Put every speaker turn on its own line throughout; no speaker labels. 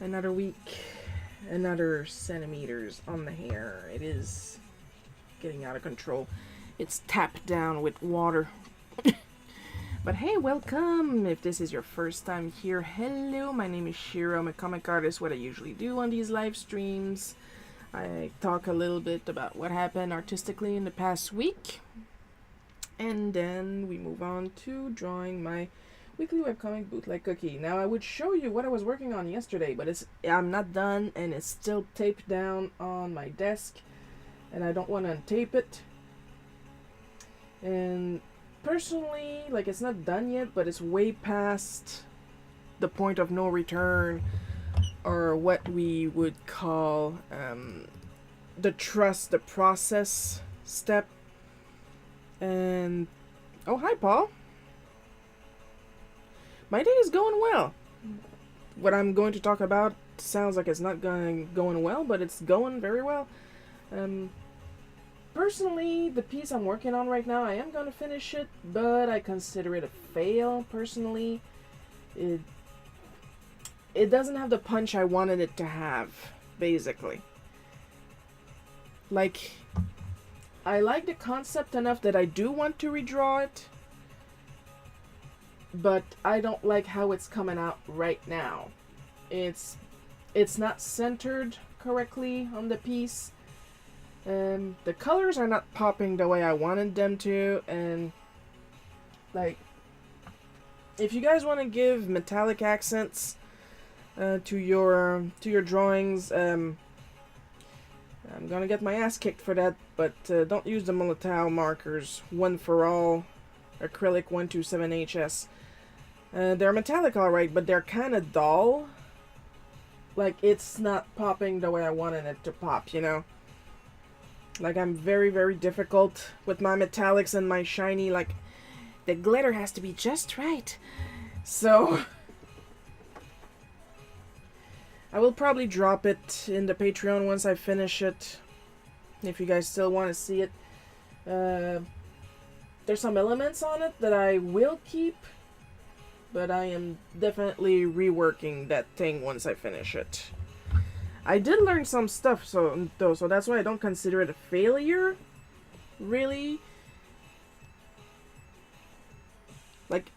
Another week, another centimeters on the hair. It is getting out of control. It's tapped down with water. But hey, welcome! If this is your first time here, hello, my name is Shiro. I'm a comic artist. What I usually do on these live streams, I talk a little bit about what happened artistically in the past week, and then we move on to drawing my weekly webcomic Bootleg cookie. Now I would show you what I was working on yesterday, but I'm not done, and it's still taped down on my desk, and I don't want to untape it. And personally, like, it's not done yet, but it's way past the point of no return, or what we would call the trust the process step. And oh, hi Paul. My day is going well. What I'm going to talk about sounds like it's not going well, but it's going very well. Personally, the piece I'm working on right now, I am going to finish it, but I consider it a fail, personally. It doesn't have the punch I wanted it to have, basically. Like, I like the concept enough that I do want to redraw it, but I don't like how it's coming out right now. It's not centered correctly on the piece. The colors are not popping the way I wanted them to, and like, if you guys want to give metallic accents to your drawings, I'm gonna get my ass kicked for that, but don't use the Molotov markers, One for All, acrylic 127HS. They're metallic alright, but they're kind of dull. Like, it's not popping the way I wanted it to pop, you know? Like, I'm very, very difficult with my metallics and my shiny, like, the glitter has to be just right. So, I will probably drop it in the Patreon once I finish it, if you guys still want to see it. There's some elements on it that I will keep, but I am definitely reworking that thing once I finish it. I did learn some stuff, so that's why I don't consider it a failure, really. Like,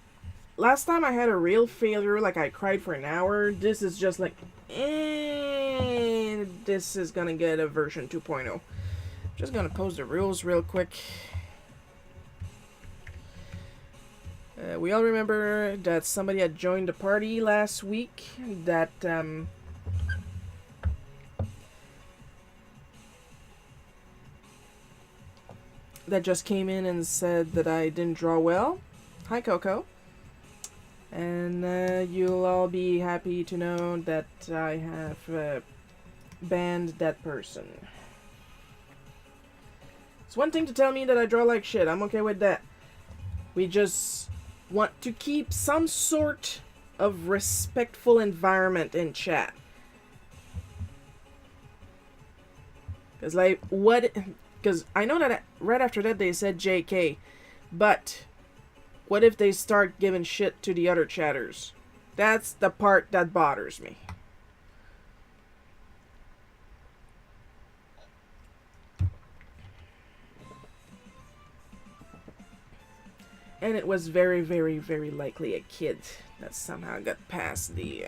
last time I had a real failure, like I cried for an hour. This is just like, this is gonna get a version 2.0. Just gonna post the rules real quick. We all remember that somebody had joined the party last week that just came in and said that I didn't draw well. Hi, Coco. And you'll all be happy to know that I have banned that person. It's one thing to tell me that I draw like shit. I'm okay with that. We just want to keep some sort of respectful environment in chat. Because, like, because I know that right after that they said JK, but what if they start giving shit to the other chatters? That's the part that bothers me. And it was very, very, very likely a kid that somehow got past the...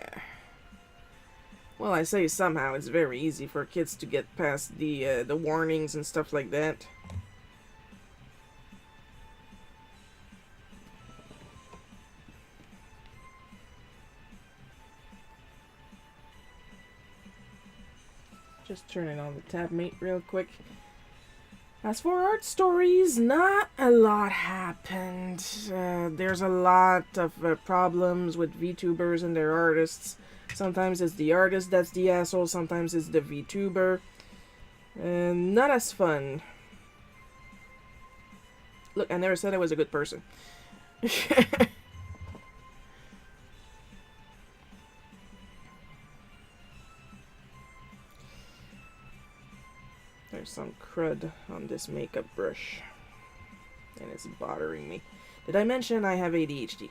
Well, I say somehow. It's very easy for kids to get past the warnings and stuff like that. Just turning on the tab mate real quick. As for art stories, not a lot happened. There's a lot of problems with VTubers and their artists. Sometimes it's the artist that's the asshole, sometimes it's the VTuber. Not as fun. Look, I never said I was a good person. There's some crud on this makeup brush, and it's bothering me. Did I mention I have ADHD?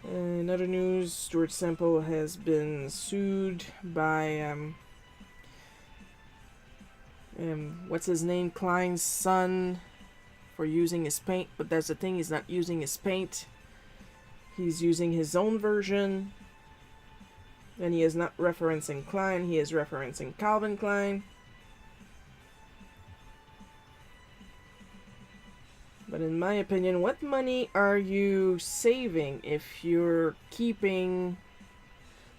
In other news, Stuart Semple has been sued by what's his name, Klein's son, for using his paint. But that's the thing, he's not using his paint. He's using his own version. And he is not referencing Klein, he is referencing Calvin Klein. But in my opinion, what money are you saving if you're keeping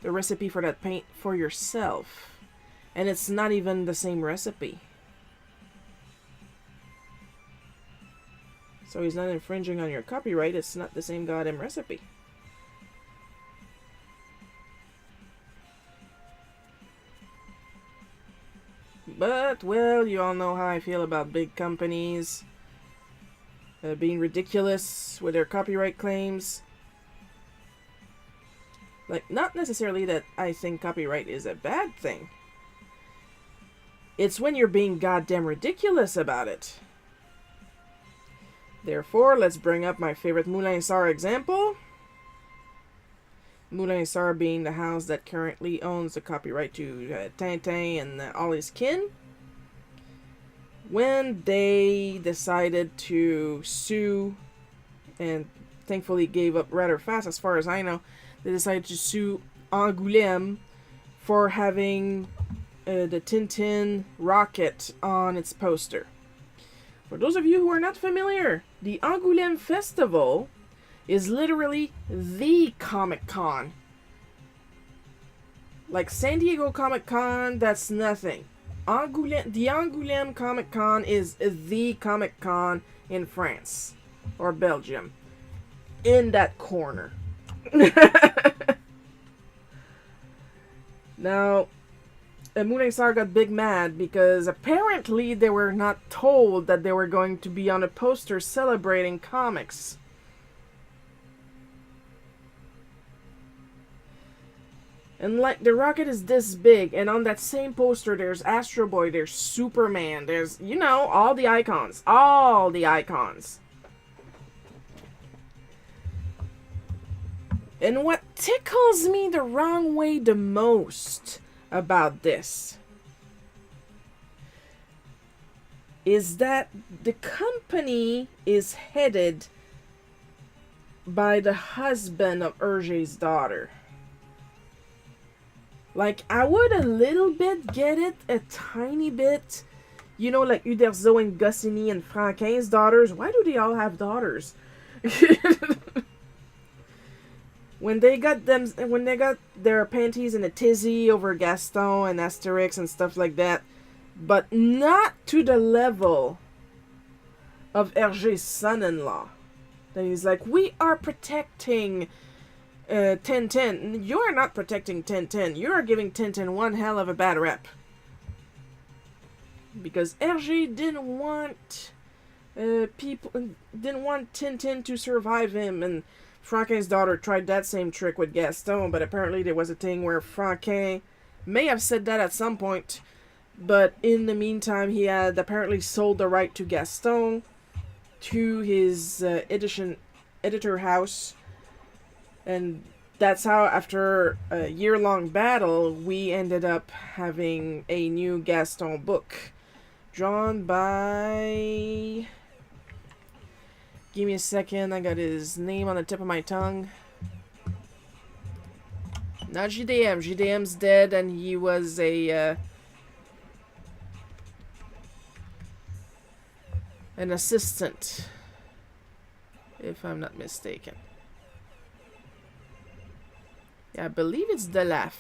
the recipe for that paint for yourself? And it's not even the same recipe. So he's not infringing on your copyright, it's not the same goddamn recipe. But, well, you all know how I feel about big companies being ridiculous with their copyright claims. Like, not necessarily that I think copyright is a bad thing. It's when you're being goddamn ridiculous about it. Therefore, let's bring up my favorite Moulin Sarr example. Moulin Sarr being the house that currently owns the copyright to Tintin and all his kin. When they decided to sue, and thankfully gave up rather fast as far as I know, they decided to sue Angoulême for having the Tintin rocket on its poster. For those of you who are not familiar, the Angoulême Festival is literally the Comic-Con. Like San Diego Comic-Con, that's nothing. The Angoulême Comic-Con is the Comic-Con in France or Belgium. In that corner. Now, Moulin Sarr got big mad because apparently they were not told that they were going to be on a poster celebrating comics. And like, the rocket is this big, and on that same poster there's Astro Boy, there's Superman, there's, you know, all the icons. All the icons. And what tickles me the wrong way the most about this is that the company is headed by the husband of Hergé's daughter. Like, I would a little bit get it, a tiny bit. You know, like Uderzo and Goscinny and Franquin's daughters. Why do they all have daughters? When they got their panties in a tizzy over Gaston and Asterix and stuff like that. But not to the level of Hergé's son-in-law. Then he's like, we are protecting Tintin. You're not protecting Tintin. You're giving Tintin one hell of a bad rep. Because Hergé didn't want Tintin to survive him, and Franquin's daughter tried that same trick with Gaston, but apparently there was a thing where Franquin may have said that at some point, but in the meantime he had apparently sold the right to Gaston to his editor house. And that's how, after a year-long battle, we ended up having a new Gaston book. Drawn by... Give me a second, I got his name on the tip of my tongue. Not GDM. GDM's dead, and he was an assistant, if I'm not mistaken. Yeah, I believe it's Delaf.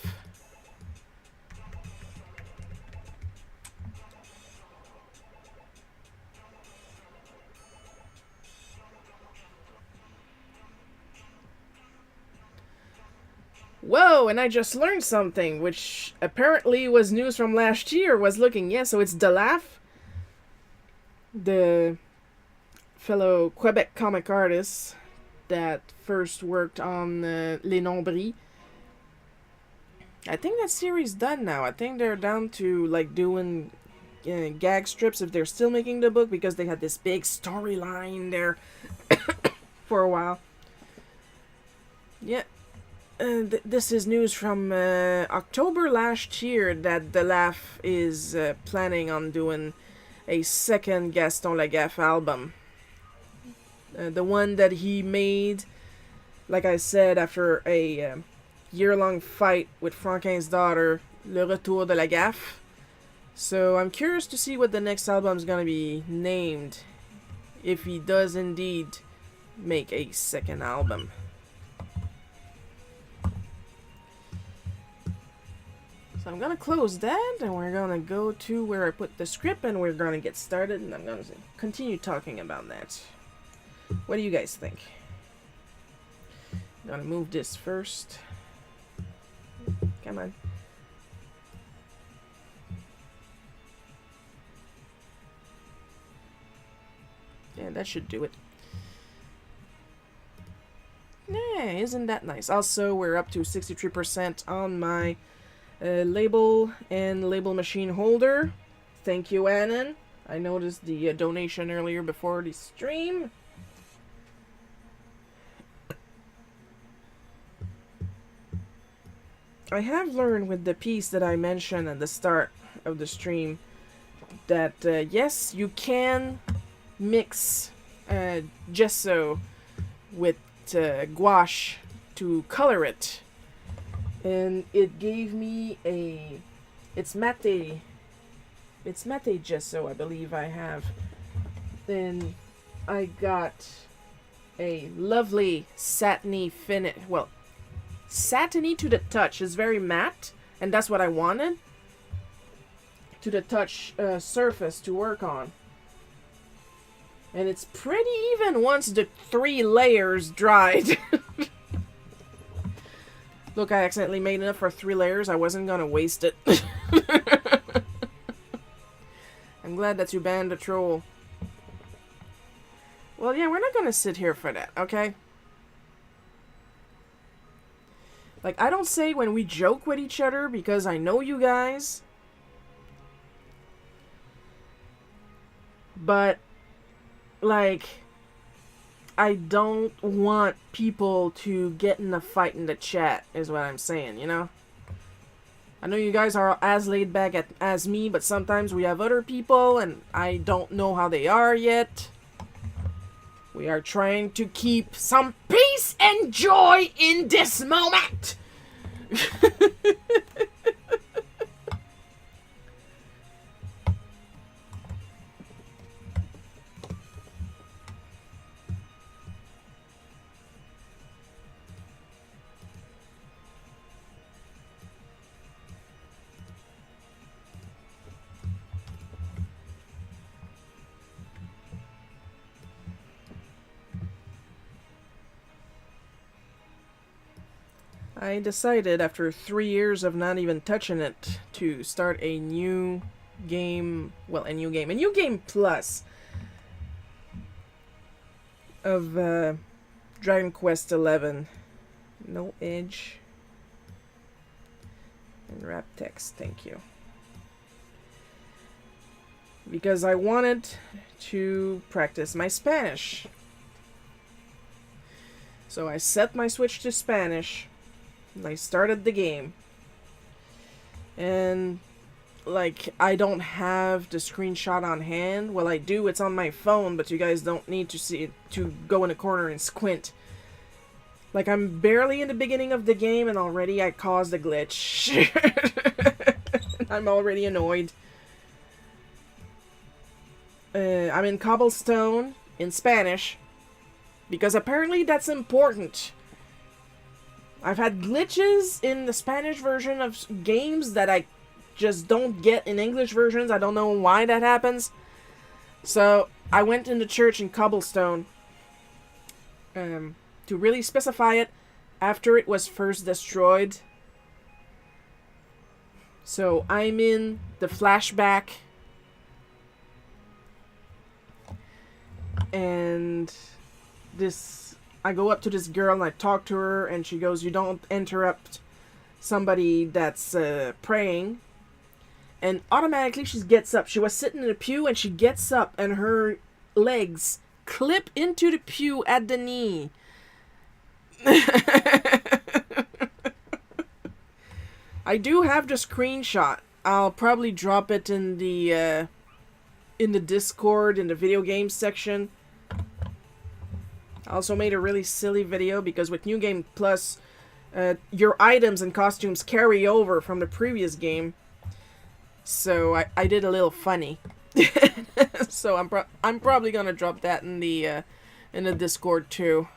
Whoa, and I just learned something, which apparently was news from last year, was looking, yeah, so it's Delaf, the fellow Quebec comic artist that first worked on Les Nombris. I think that series done now. I think they're down to like doing gag strips if they're still making the book, because they had this big storyline there for a while. Yeah. This is news from October last year that the Laugh is planning on doing a second Gaston Lagaffe album. The one that he made, like I said, after a year-long fight with Franquin's daughter, Le Retour de Lagaffe. So I'm curious to see what the next album is gonna be named, if he does indeed make a second album. So I'm gonna close that, and we're gonna go to where I put the script, and we're gonna get started, and I'm gonna continue talking about that. What do you guys think? I'm gonna move this first. Come on. Yeah, that should do it. Yeah, isn't that nice? Also, we're up to 63% on my label and label machine holder. Thank you, Annan. I noticed the donation earlier before the stream. I have learned with the piece that I mentioned at the start of the stream that yes, you can mix gesso with gouache to color it, and it gave me a it's matte gesso, I believe I have. Then I got a lovely satiny finish. Well, satiny to the touch. Is very matte, and that's what I wanted. To the touch surface to work on. And it's pretty even once the 3 layers dried. Look, I accidentally made enough for 3 layers. I wasn't gonna waste it. I'm glad that you banned the troll. Well, yeah, we're not gonna sit here for that, okay? Like, I don't say when we joke with each other because I know you guys. But, like, I don't want people to get in a fight in the chat, is what I'm saying, you know? I know you guys are as laid back as me, but sometimes we have other people, and I don't know how they are yet. We are trying to keep some peace and joy in this moment! I decided after 3 years of not even touching it to start a new game, well, a new game plus of Dragon Quest XI. No edge. And wrap text, thank you. Because I wanted to practice my Spanish. So I set my Switch to Spanish. I started the game, and like I don't have the screenshot on hand. Well, I do, it's on my phone, but you guys don't need to see it, to go in a corner and squint. Like, I'm barely in the beginning of the game and already I caused a glitch. I'm already annoyed. I'm in Cobblestone in Spanish because apparently that's important. I've had glitches in the Spanish version of games that I just don't get in English versions. I don't know why that happens. So, I went into church in Cobblestone to really specify it after it was first destroyed. So, I'm in the flashback. And I go up to this girl and I talk to her, and she goes, "You don't interrupt somebody that's praying." And automatically she gets up. She was sitting in a pew and she gets up and her legs clip into the pew at the knee. I do have the screenshot. I'll probably drop it in the Discord in the video games section. I also made a really silly video because with New Game Plus, your items and costumes carry over from the previous game. So I did a little funny. So I'm probably gonna drop that in the Discord too.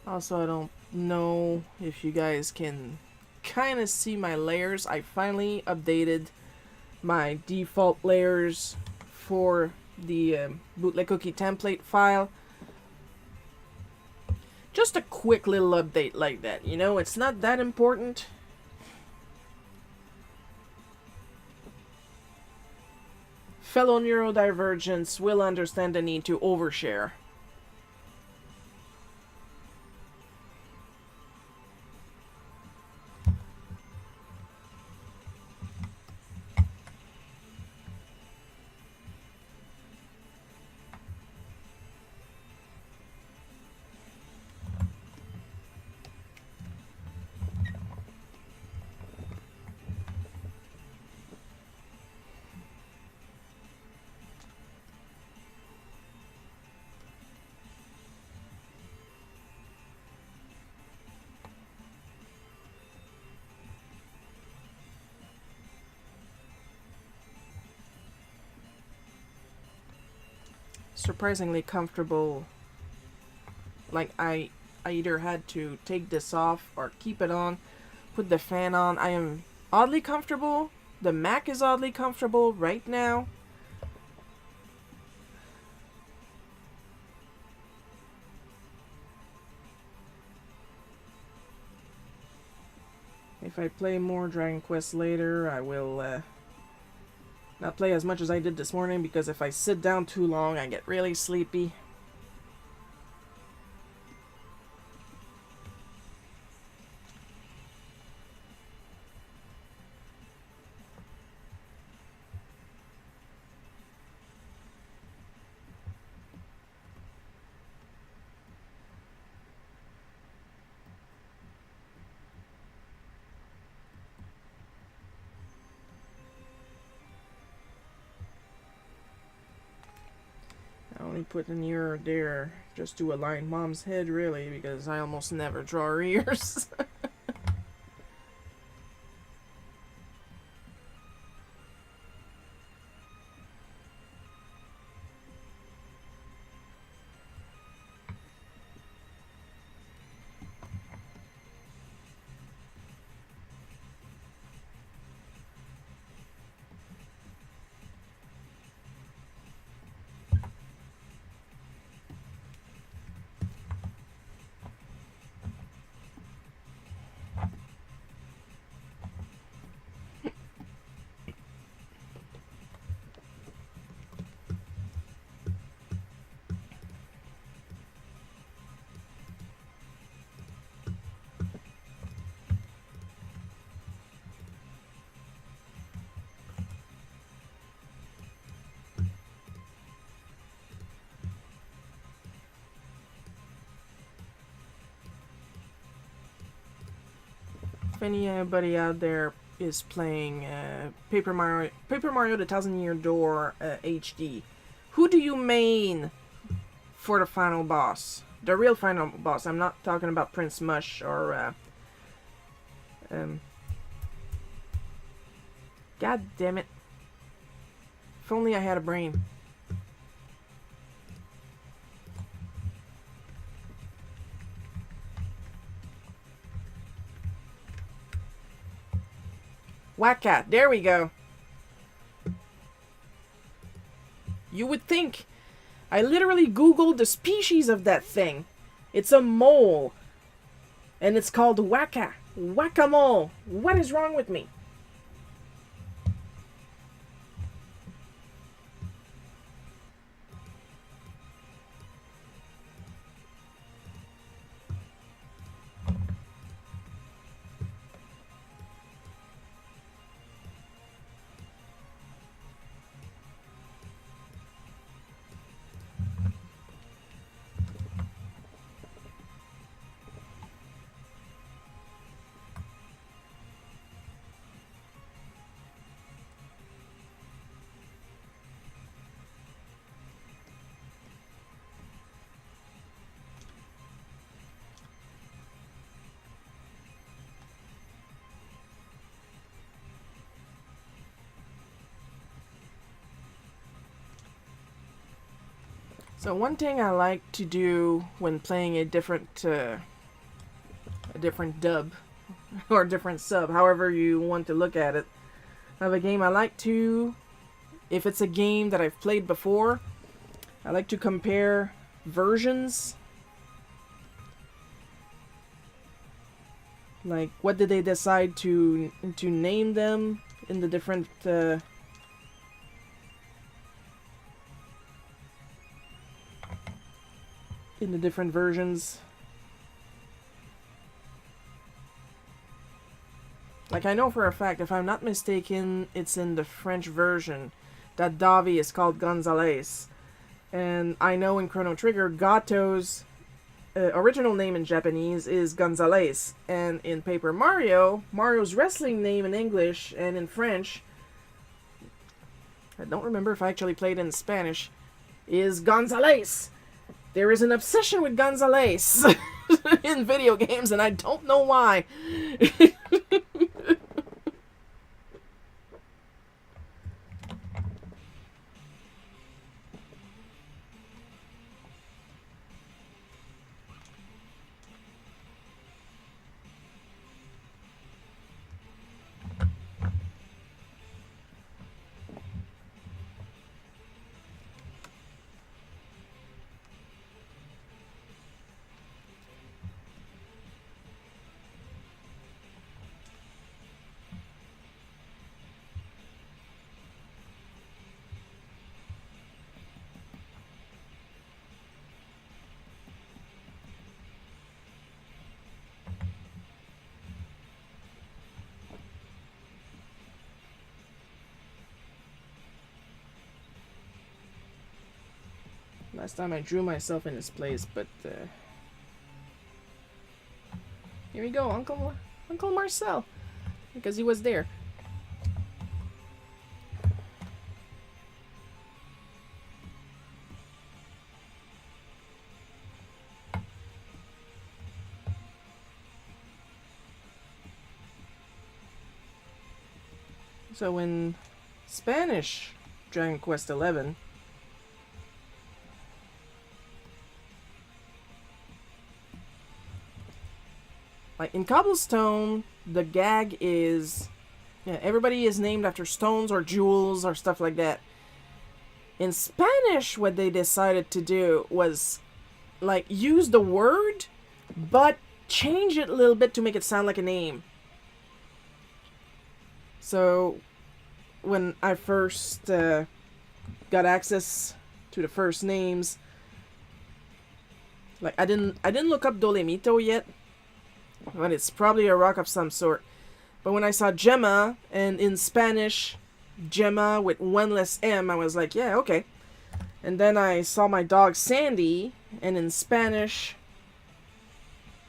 Also, I don't know if you guys can kind of see my layers. I finally updated my default layers for the bootleg cookie template file. Just a quick little update like that, you know, it's not that important. Fellow neurodivergents will understand the need to overshare. Surprisingly comfortable. Like I either had to take this off or keep it on, put the fan on. I am oddly comfortable. The Mac is oddly comfortable right now. If I play more Dragon Quest later, I will not play as much as I did this morning, because if I sit down too long, I get really sleepy. I only put an ear there just to align Mom's head, really, because I almost never draw her ears. If anybody out there is playing Paper Mario the Thousand Year Door HD, who do you main for the final boss? The real final boss. I'm not talking about Prince Mush or God damn it. If only I had a brain. Waka. There we go. You would think. I literally Googled the species of that thing. It's a mole. And it's called Waka. Whack-a-mole. What is wrong with me? So one thing I like to do when playing a different dub or different sub, however you want to look at it, of a game, I like to, if it's a game that I've played before, I like to compare versions. Like, what did they decide to name them in the different versions. Like, I know for a fact, if I'm not mistaken, it's in the French version that Davi is called Gonzalez. And I know in Chrono Trigger, Gato's original name in Japanese is Gonzalez. And in Paper Mario, Mario's wrestling name in English and in French, I don't remember if I actually played in Spanish, is Gonzalez. There is an obsession with Gonzalez in video games, and I don't know why. Last time I drew myself in this place, but here we go, Uncle Marcel, because he was there. So in Spanish Dragon Quest XI, like in Cobblestone, the gag is, yeah, everybody is named after stones or jewels or stuff like that. In Spanish, what they decided to do was, like, use the word, but change it a little bit to make it sound like a name. So, when I first got access to the first names, like, I didn't look up Dolemito yet, but it's probably a rock of some sort. But when I saw Gemma, and in Spanish, Gemma with one less M, I was like, yeah, okay. And then I saw my dog Sandy, and in Spanish,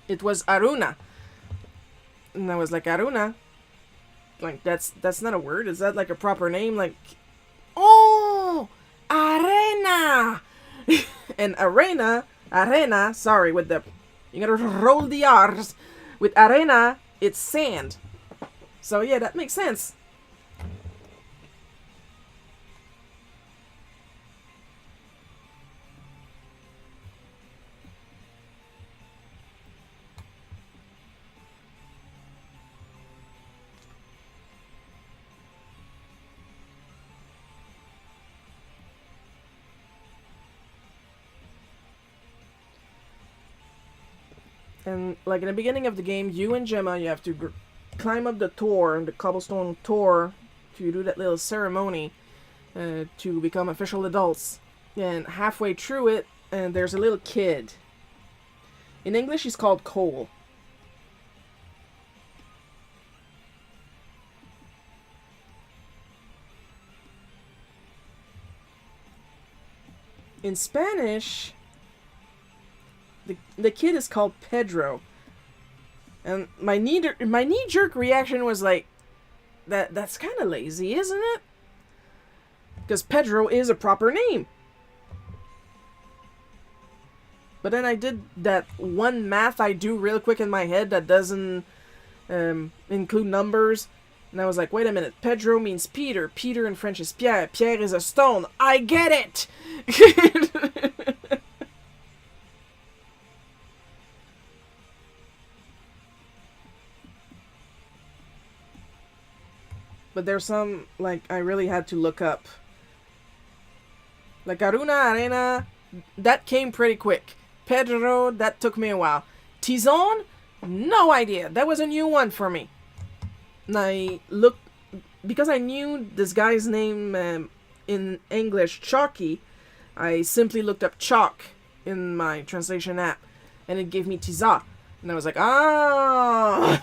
it was Aruna. And I was like, Aruna? Like, that's not a word. Is that like a proper name? Like, oh, Arena! And Arena, sorry, with the, you gotta roll the R's. With arena, it's sand. So yeah, that makes sense. And like in the beginning of the game, you and Gemma, you have to climb up the tour, the cobblestone tour, to do that little ceremony to become official adults. And halfway through it, and there's a little kid. In English, he's called Cole. In Spanish, the kid is called Pedro. And my knee-jerk reaction was like, that's kind of lazy, isn't it? Because Pedro is a proper name. But then I did that one math I do real quick in my head that doesn't include numbers. And I was like, wait a minute. Pedro means Peter. Peter in French is Pierre. Pierre is a stone. I get it! But there's some, like, I really had to look up. Like, Aruna Arena, that came pretty quick. Pedro, that took me a while. Tizon, no idea. That was a new one for me. And I looked, because I knew this guy's name in English, Chalky, I simply looked up chalk in my translation app, and it gave me Tiza. And I was like, ah!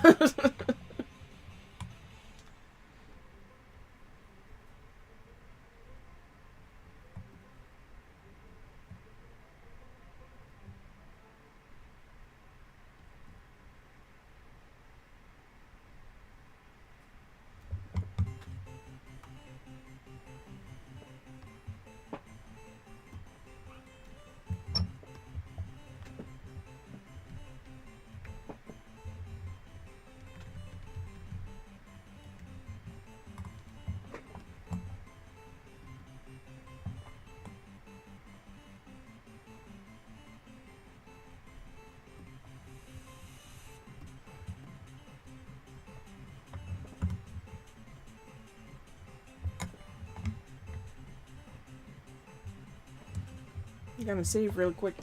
I'm gonna save real quick.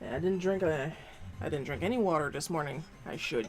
Yeah, I didn't drink any water this morning. I should.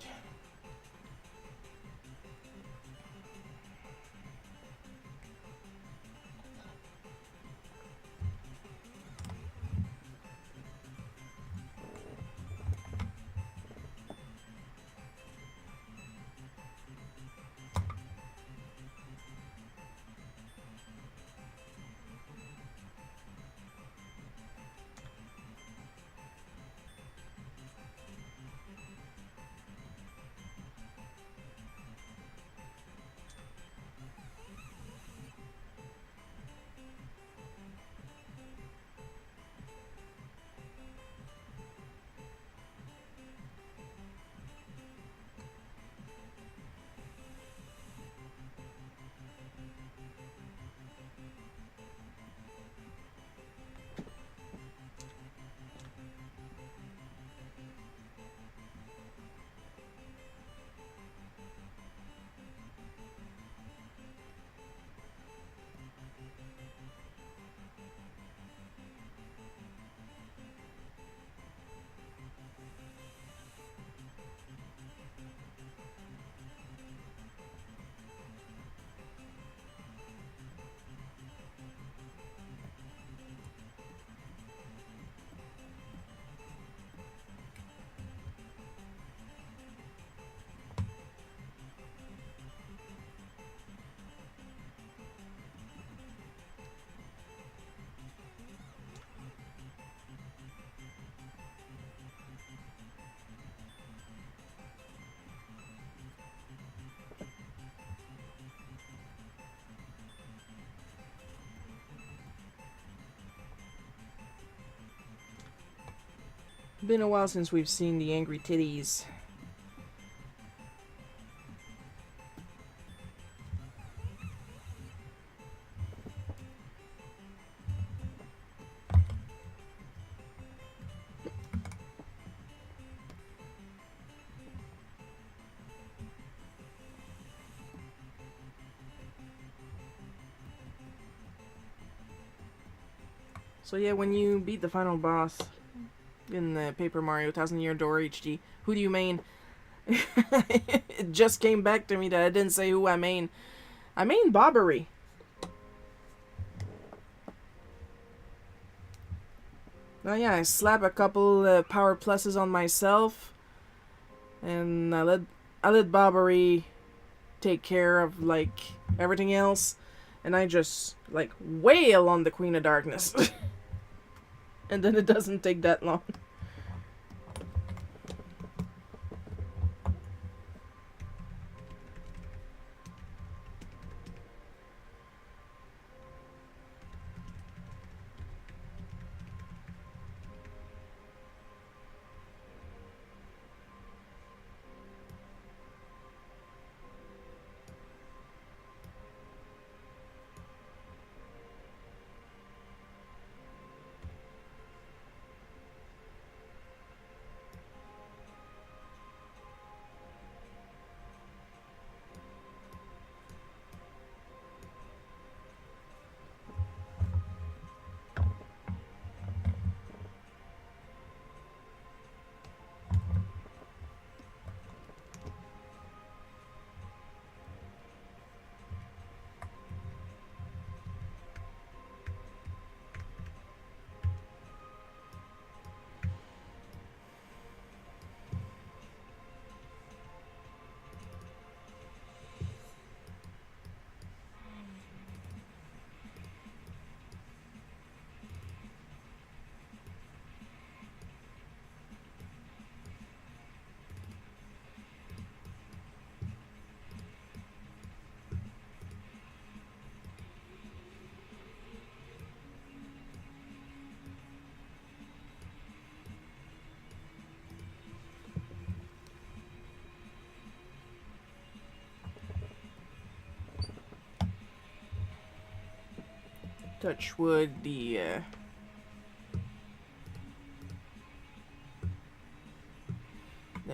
Been a while since we've seen the angry titties. So yeah, when you beat the final boss, in the Paper Mario 1000 Year Door HD. Who do you main? It just came back to me that I didn't say who I main. I main Bobbery. Oh yeah, I slap a couple power pluses on myself, and I let Bobbery take care of like everything else, and I just like wail on the Queen of Darkness. And then it doesn't take that long. Touch wood, the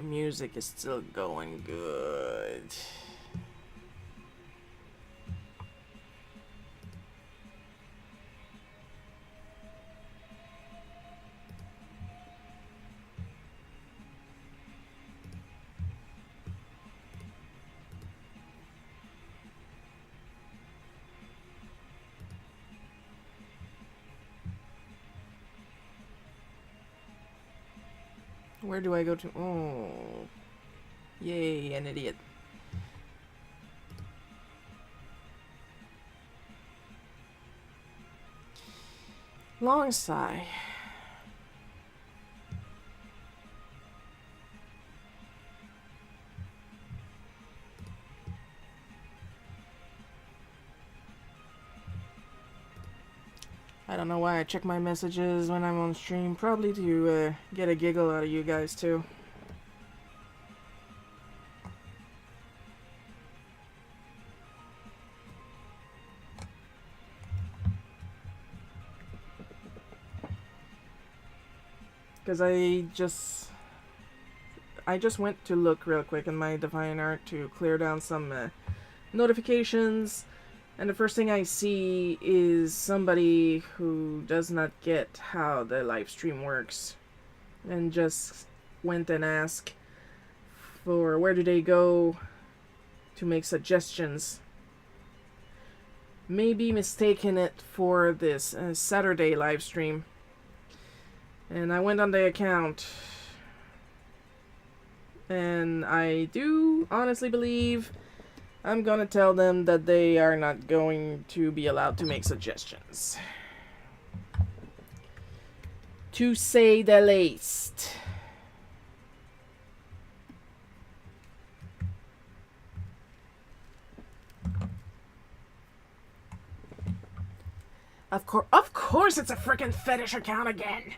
music is still going good. Where do I go to? Oh. Yay, an idiot. Long sigh. I don't know why I check my messages when I'm on stream. Probably to get a giggle out of you guys too. Because I just went to look real quick in my DeviantArt to clear down some notifications. And the first thing I see is somebody who does not get how the live stream works, and just went and asked for where do they go to make suggestions. Maybe mistaken it for this Saturday live stream. And I went on the account, and I do honestly believe I'm gonna tell them that they are not going to be allowed to make suggestions. To say the least. Of course it's a frickin' fetish account again!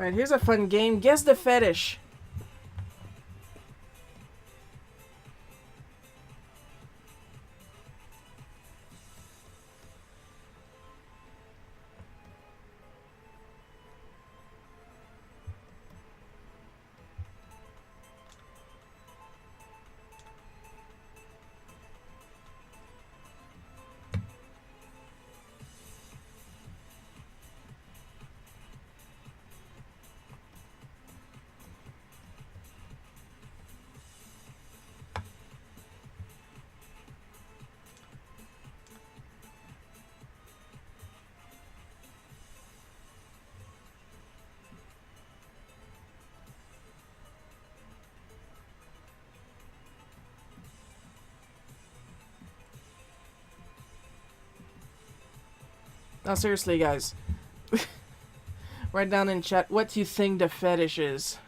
Alright, here's a fun game. Guess the fetish. Now, seriously, guys. Write down in chat what you think the fetish is.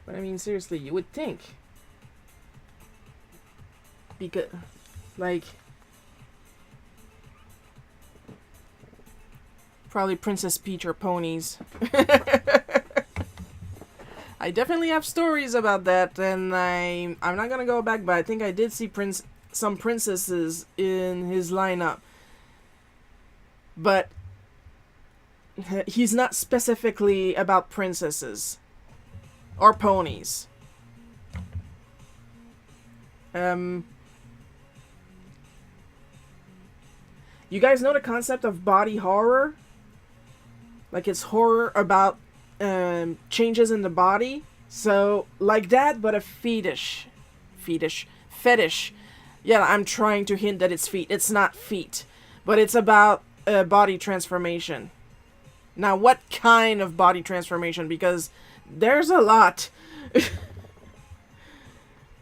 But I mean, seriously, you would think. Because, like, probably Princess Peach or ponies. I definitely have stories about that, and I'm not gonna go back, but I think I did see some princesses in his lineup. But he's not specifically about princesses. Or ponies. You guys know the concept of body horror? Like, it's horror about changes in the body. So, like that, but a fetish. Yeah, I'm trying to hint that it's feet. It's not feet. But it's about body transformation. Now, what kind of body transformation? Because there's a lot.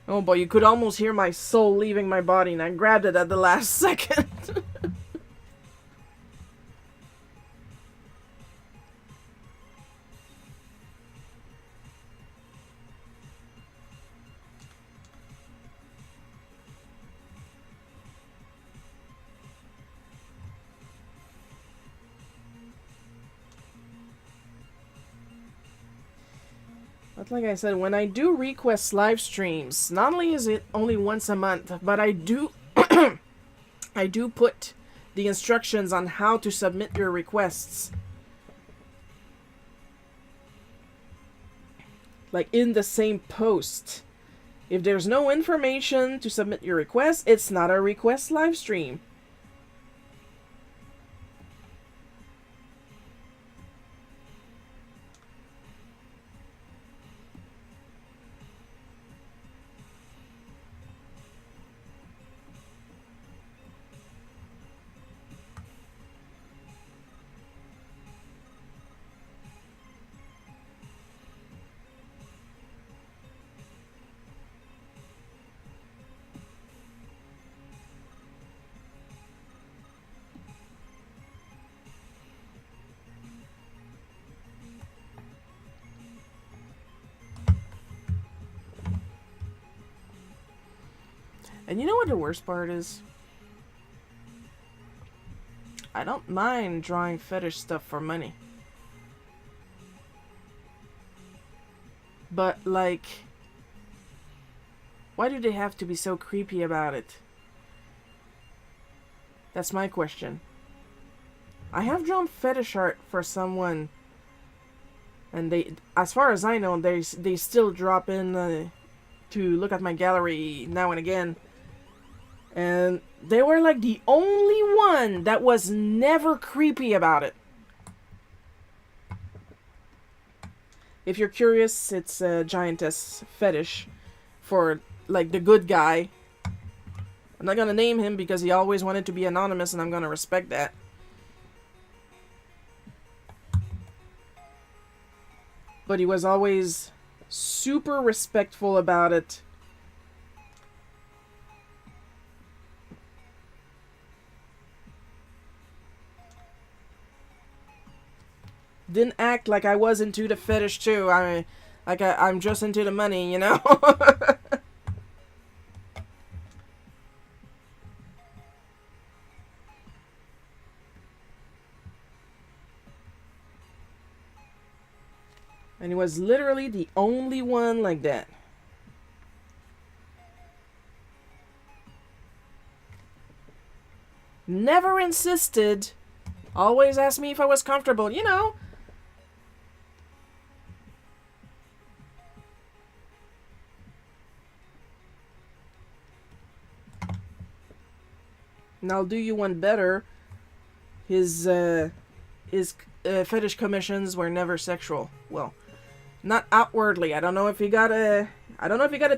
Oh boy, you could almost hear my soul leaving my body, and I grabbed it at the last second. But like I said, when I do request live streams, not only is it only once a month, but I do I do put the instructions on how to submit your requests. Like in the same post. If there's no information to submit your request, it's not a request live stream. And you know what the worst part is? I don't mind drawing fetish stuff for money. But, like, why do they have to be so creepy about it? That's my question. I have drawn fetish art for someone, and they, as far as I know, they still drop in to look at my gallery now and again. And they were like the only one that was never creepy about it. If you're curious, it's a giantess fetish for, like, the good guy. I'm not gonna name him because he always wanted to be anonymous, and I'm gonna respect that. But he was always super respectful about it. Didn't act like I was into the fetish too. I'm just into the money, you know? And he was literally the only one like that. Never insisted. Always asked me if I was comfortable, you know? And I'll do you one better. His fetish commissions were never sexual. Well, not outwardly. I don't know if he got a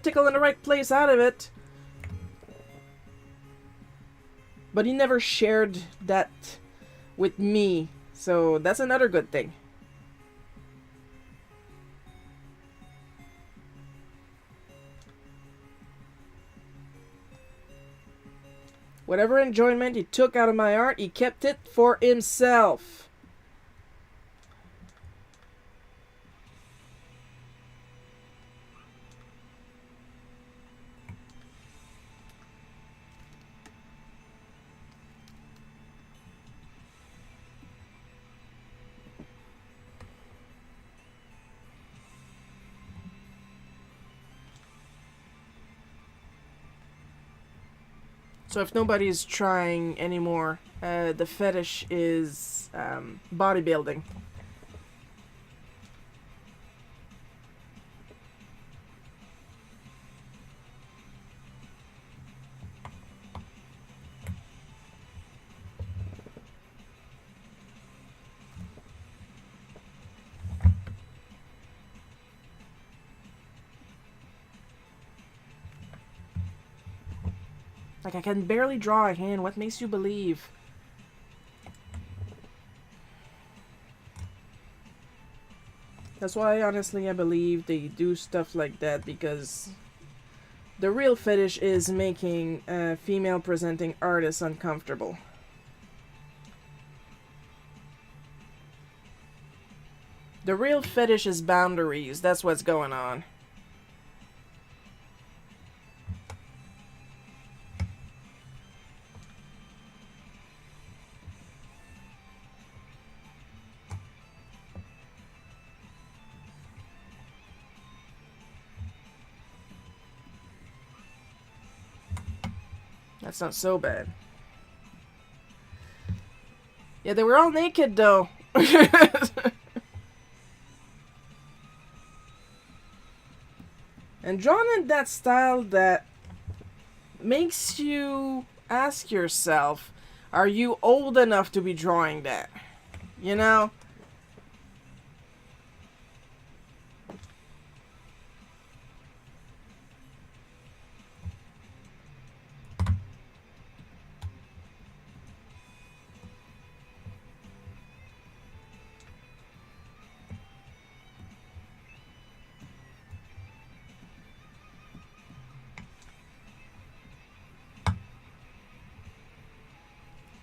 tickle in the right place out of it. But he never shared that with me. So that's another good thing. Whatever enjoyment he took out of my art, he kept it for himself. So if nobody's trying anymore, the fetish is bodybuilding. Like, I can barely draw a hand. What makes you believe? That's why, honestly, I believe they do stuff like that, because the real fetish is making female-presenting artists uncomfortable. The real fetish is boundaries. That's what's going on. That's not so bad. Yeah, they were all naked, though. And drawn in that style that makes you ask yourself, are you old enough to be drawing that? You know?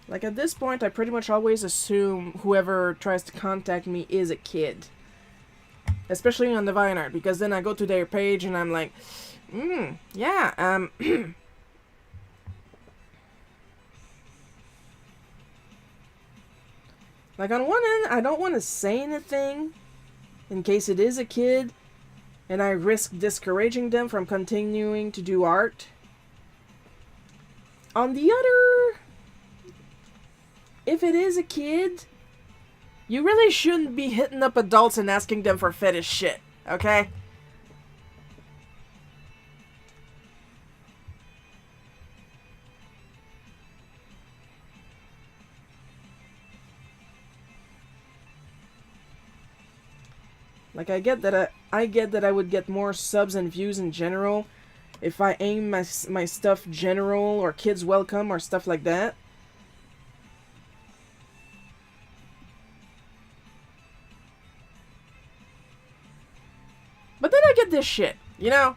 Like, at this point, I pretty much always assume whoever tries to contact me is a kid. Especially on the Vine art, because then I go to their page and I'm like, yeah, like, on one end, I don't want to say anything in case it is a kid, and I risk discouraging them from continuing to do art. On the other, if it is a kid, you really shouldn't be hitting up adults and asking them for fetish shit, okay? Like I get that I would get more subs and views in general if I aim my stuff general or kids welcome or stuff like that. But then I get this shit, you know?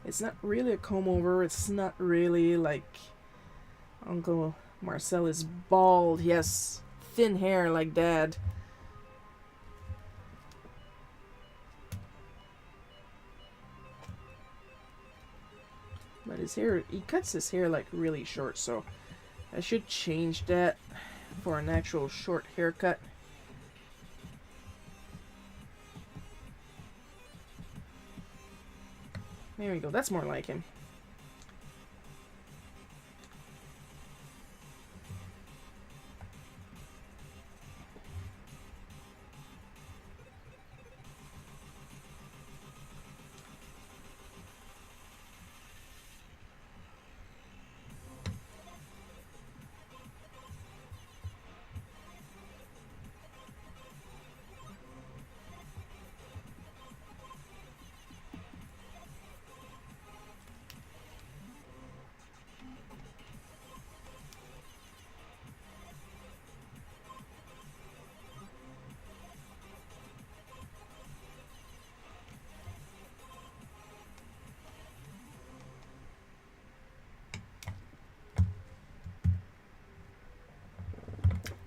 It's not really a comb over. It's not really like Uncle Marcel is bald. He has thin hair like Dad. But his hair, he cuts his hair like really short, so I should change that for an actual short haircut. There we go, that's more like him.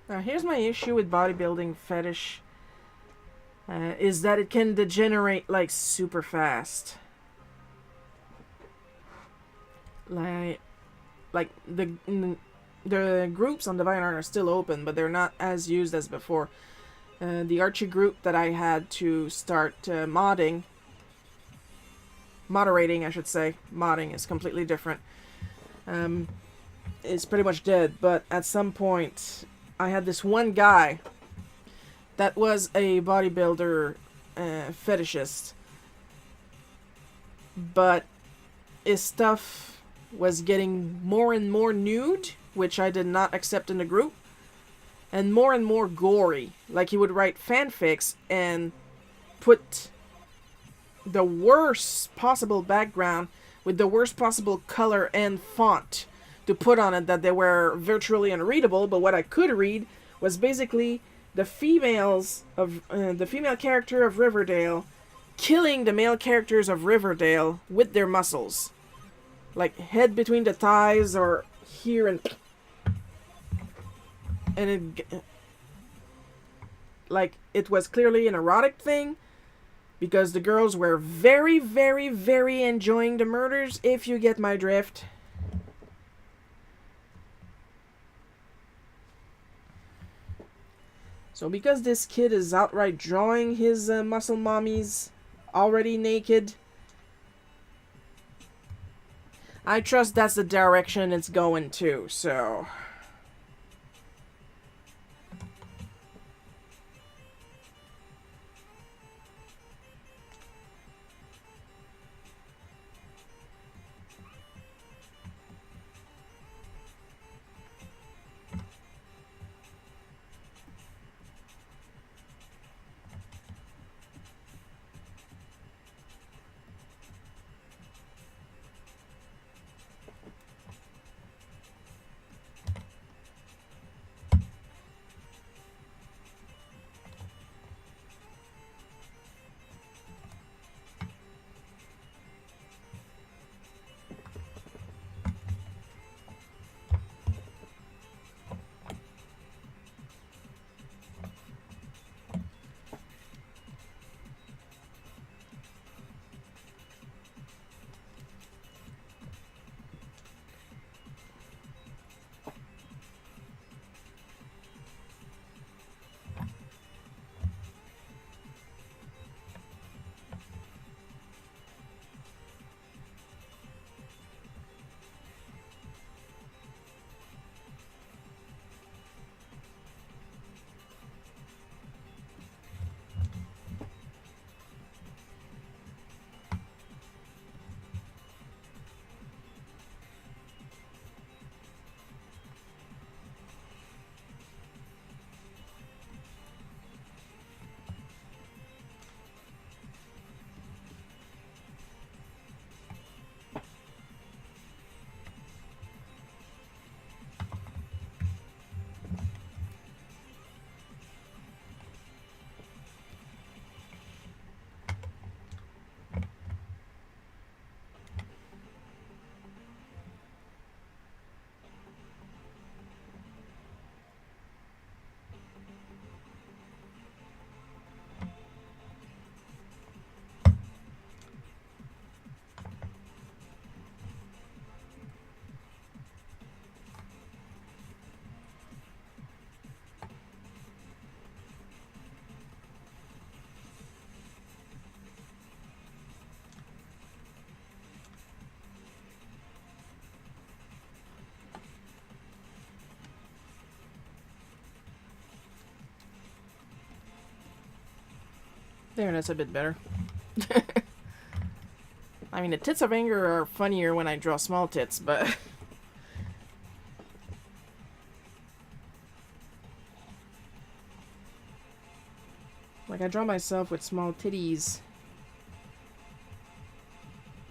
Now here's my issue with bodybuilding fetish. Is that it can degenerate like super fast. Like the groups on DeviantArt are still open, but they're not as used as before. The Archie group that I had to start moderating, I should say. Modding is completely different. Is pretty much dead, but at some point I had this one guy that was a bodybuilder fetishist, but his stuff was getting more and more nude, which I did not accept in the group, and more gory. Like he would write fanfics and put the worst possible background with the worst possible color and font to put on it that they were virtually unreadable, but what I could read was basically the females of the female character of Riverdale killing the male characters of Riverdale with their muscles, like head between the thighs or here, and it like it was clearly an erotic thing because the girls were very, very, very enjoying the murders, if you get my drift. So because this kid is outright drawing his muscle mommies already naked, I trust that's the direction it's going to, so... There, that's a bit better. I mean, the tits of anger are funnier when I draw small tits, but... like, I draw myself with small titties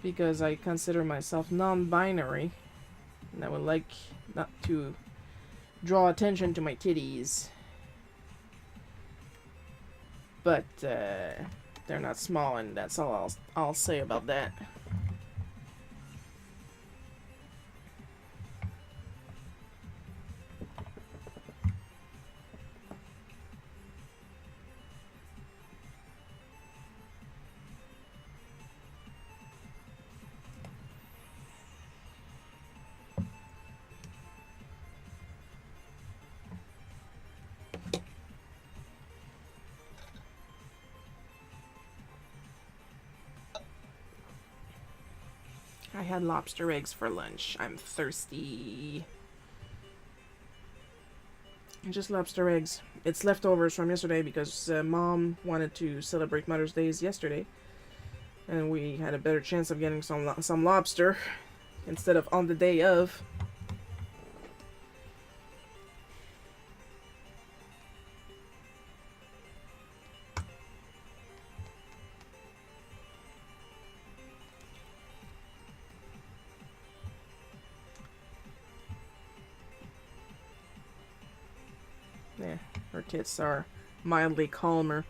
because I consider myself non-binary, and I would like not to draw attention to my titties. But, they're not small, and that's all I'll say about that. I had lobster eggs for lunch. I'm thirsty. Just lobster eggs. It's leftovers from yesterday because Mom wanted to celebrate Mother's Day yesterday. And we had a better chance of getting some lobster instead of on the day of. Yeah, her tits are mildly calmer.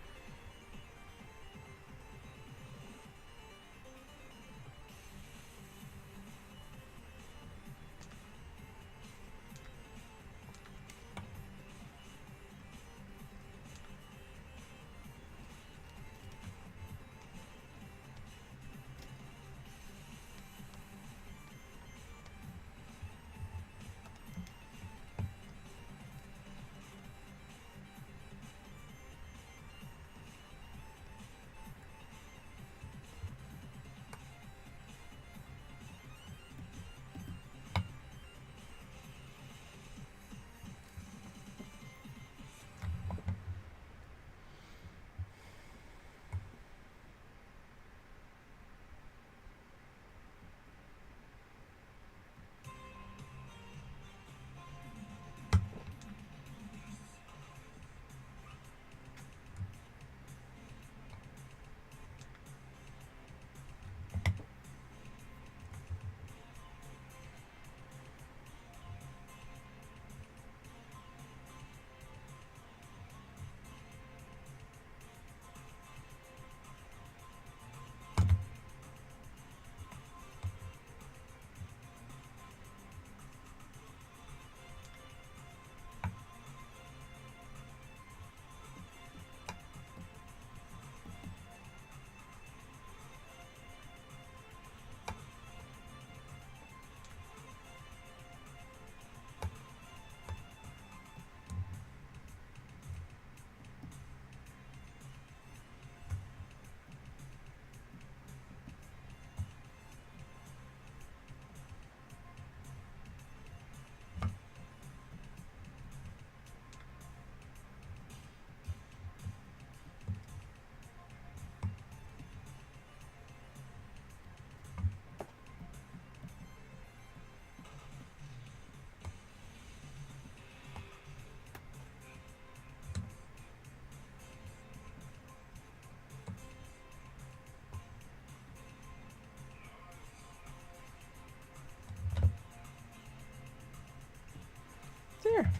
There.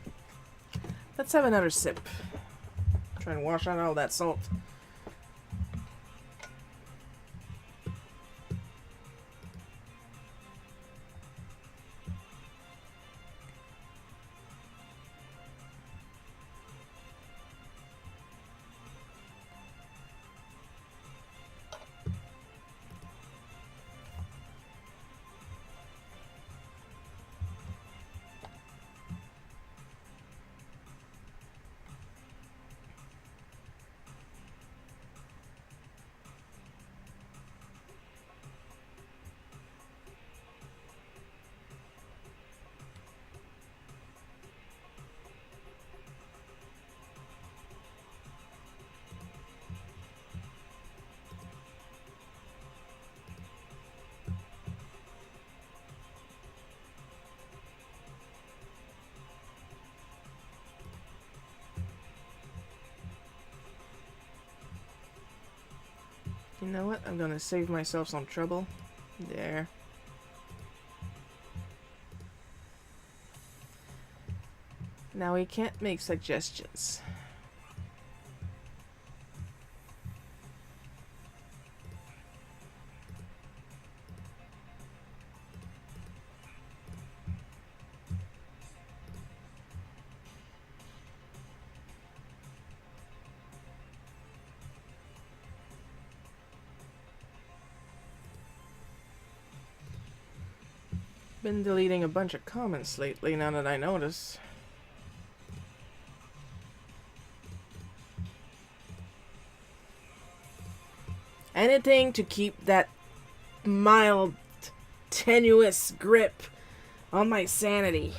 Let's have another sip. Try and wash out all that salt. You know what? I'm gonna save myself some trouble. There. Now we can't make suggestions. Been deleting a bunch of comments lately now that I notice. Anything to keep that mild, tenuous grip on my sanity.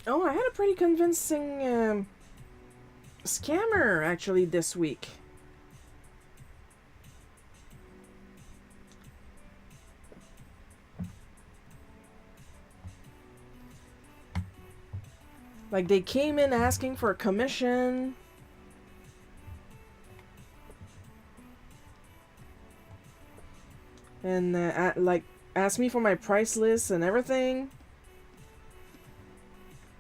Oh, I had a pretty convincing scammer actually this week. Like, they came in asking for a commission. And asked me for my price list and everything.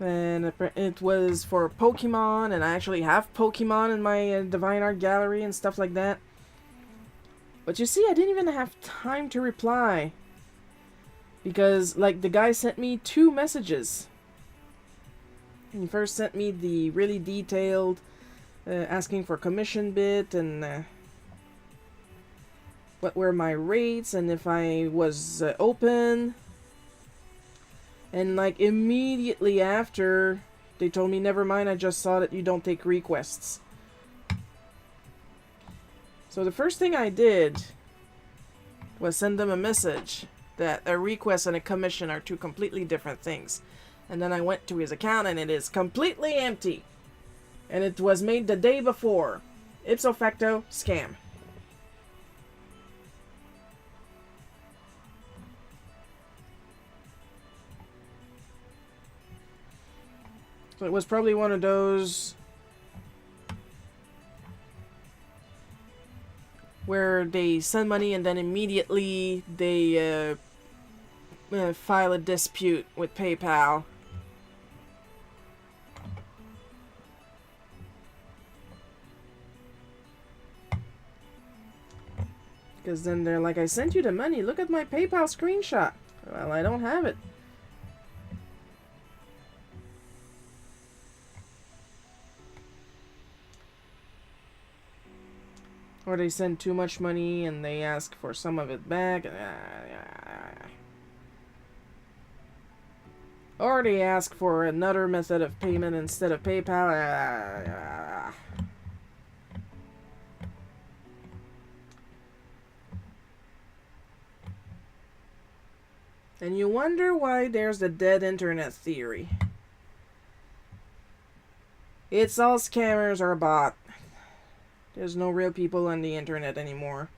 And it was for Pokemon, and I actually have Pokemon in my Divine Art gallery and stuff like that. But you see, I didn't even have time to reply. Because, like, the guy sent me 2 messages. He first sent me the really detailed, asking for commission bit, and what were my rates, and if I was open. And, like, immediately after, they told me, never mind, I just saw that you don't take requests. So the first thing I did was send them a message that a request and a commission are 2 completely different things. And then I went to his account, and it is completely empty. And it was made the day before. Ipso facto, scam. So it was probably one of those where they send money and then immediately they file a dispute with PayPal. Because then they're like, I sent you the money, look at my PayPal screenshot. Well, I don't have it. Or they send too much money and they ask for some of it back. Or they ask for another method of payment instead of PayPal. And you wonder why there's the dead internet theory. It's all scammers or bot. There's no real people on the internet anymore.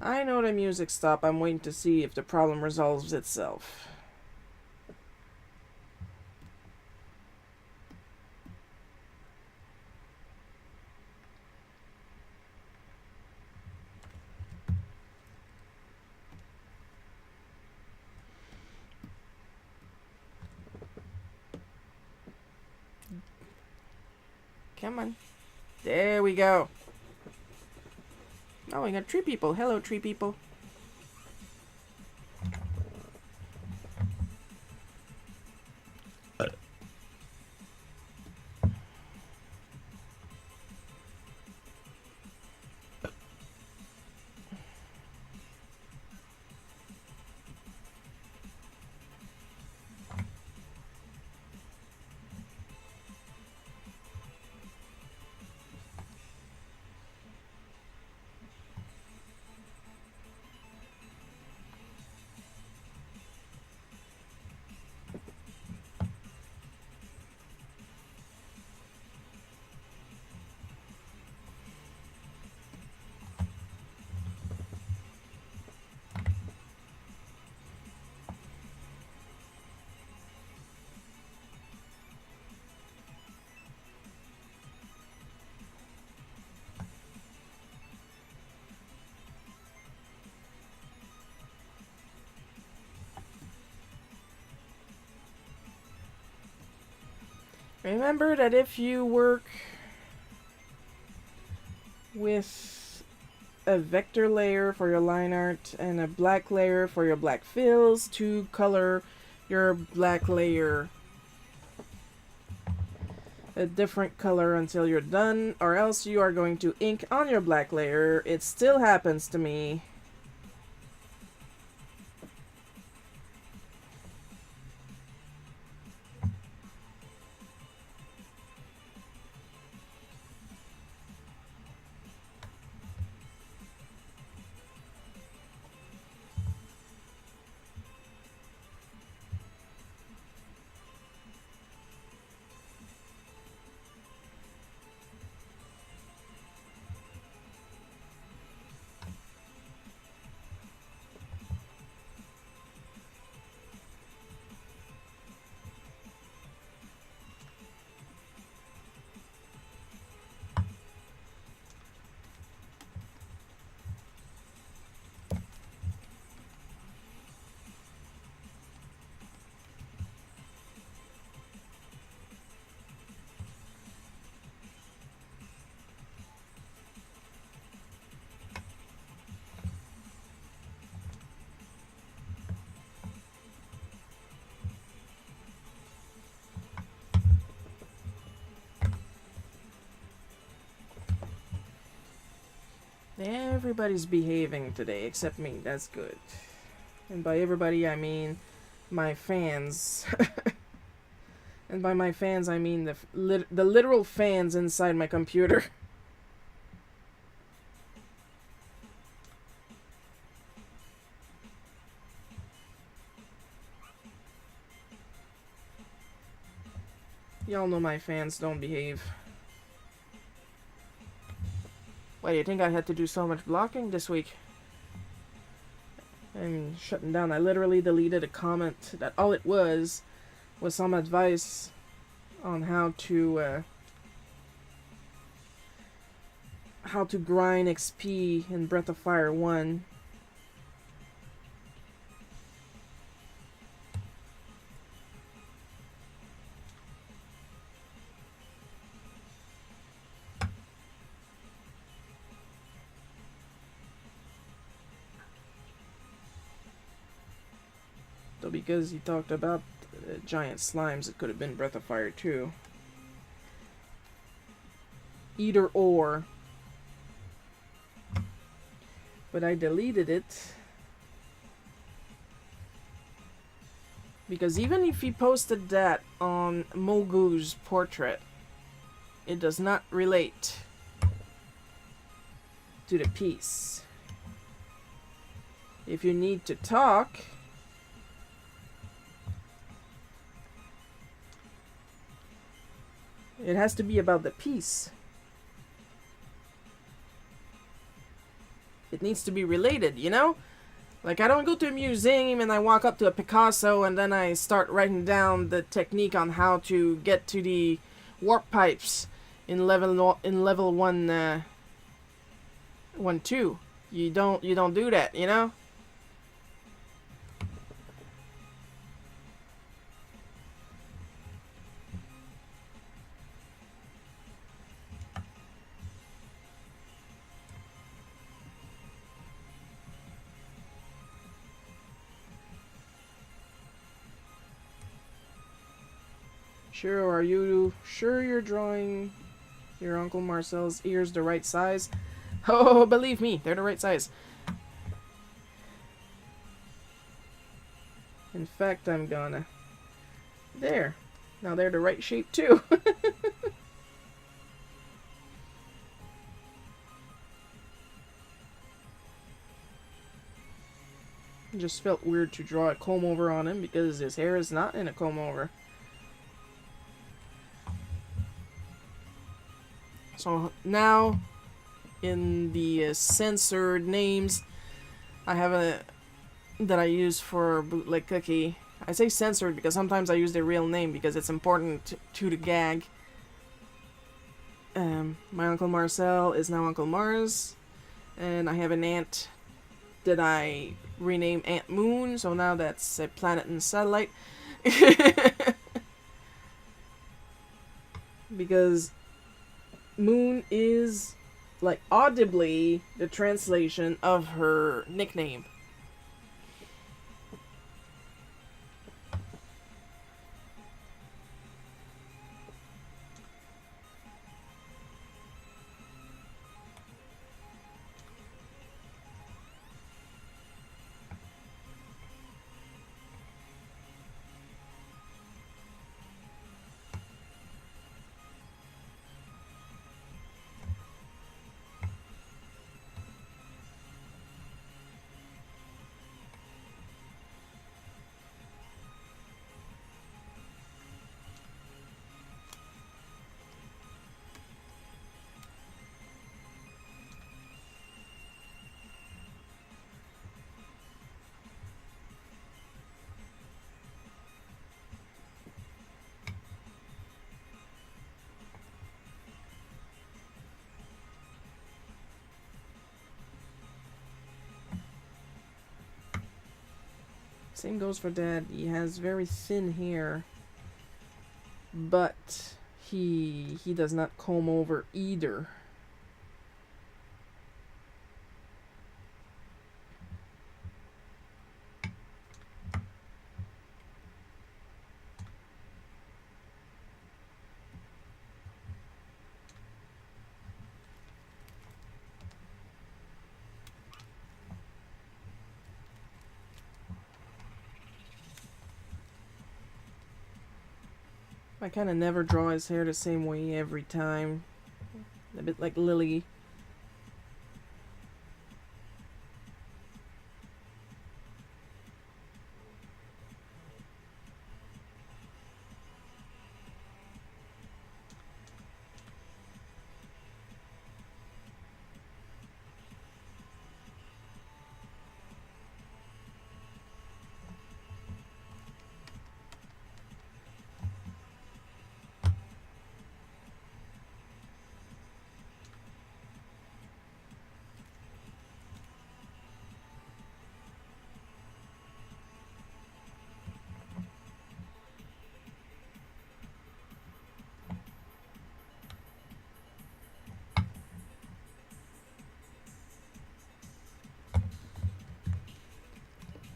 I know the music stopped. I'm waiting to see if the problem resolves itself. Come on. There we go. Oh, we got tree people. Hello, tree people. Remember that if you work with a vector layer for your line art and a black layer for your black fills to color your black layer a different color until you're done, or else you are going to ink on your black layer. It still happens to me. Everybody's behaving today except me. That's good. And by everybody, I mean my fans. And by my fans, I mean the literal fans inside my computer. Y'all know my fans don't behave. Why do you think I had to do so much blocking this week? I'm shutting down. I literally deleted a comment that all it was some advice on how to grind XP in Breath of Fire 1. So because he talked about giant slimes, it could have been Breath of Fire 2. Either or. But I deleted it. Because even if he posted that on Mogu's portrait, it does not relate to the piece. If you need to talk, it has to be about the piece. It needs to be related, you know? Like, I don't go to a museum and I walk up to a Picasso and then I start writing down the technique on how to get to the warp pipes in level 1 2. You don't do that, you know? Sure, are you sure you're drawing your Uncle Marcel's ears the right size? Oh, believe me, they're the right size. In fact, I'm gonna... There. Now they're the right shape, too. It just felt weird to draw a comb over on him because his hair is not in a comb over. So now, in the censored names, I have a that I use for Bootleg Cookie. I say censored because sometimes I use their real name because it's important to the gag. My Uncle Marcel is now Uncle Mars, and I have an aunt that I renamed Aunt Moon, so now that's a planet and satellite. Because Moon is, like, audibly the translation of her nickname. Same goes for Dad. He has very thin hair, but he does not comb over either. I kind of never draw his hair the same way every time. A bit like Lily.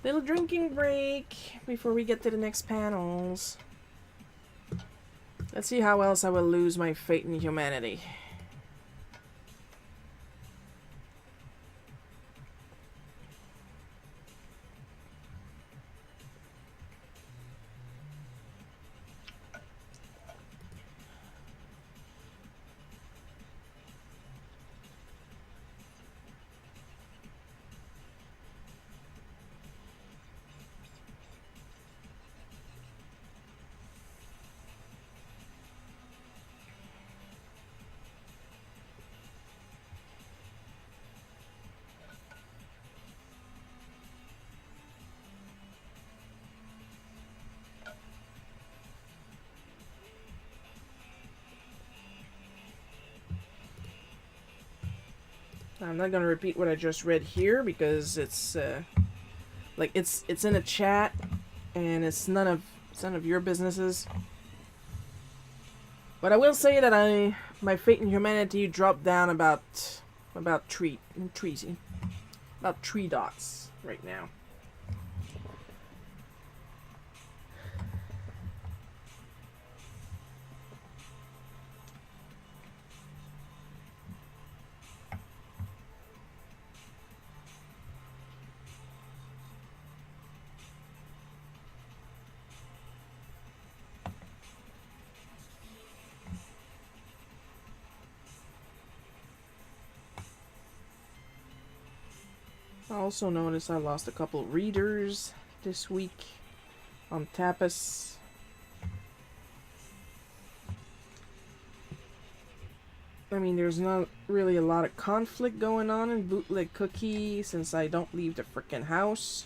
Little drinking break before we get to the next panels. Let's see how else I will lose my faith in humanity. I'm not gonna repeat what I just read here because it's like it's in a chat and it's none of your businesses. But I will say that my faith in humanity dropped down about three dots right now. I also noticed I lost a couple readers this week on Tapas. I mean, there's not really a lot of conflict going on in Bootleg Cookie since I don't leave the frickin' house.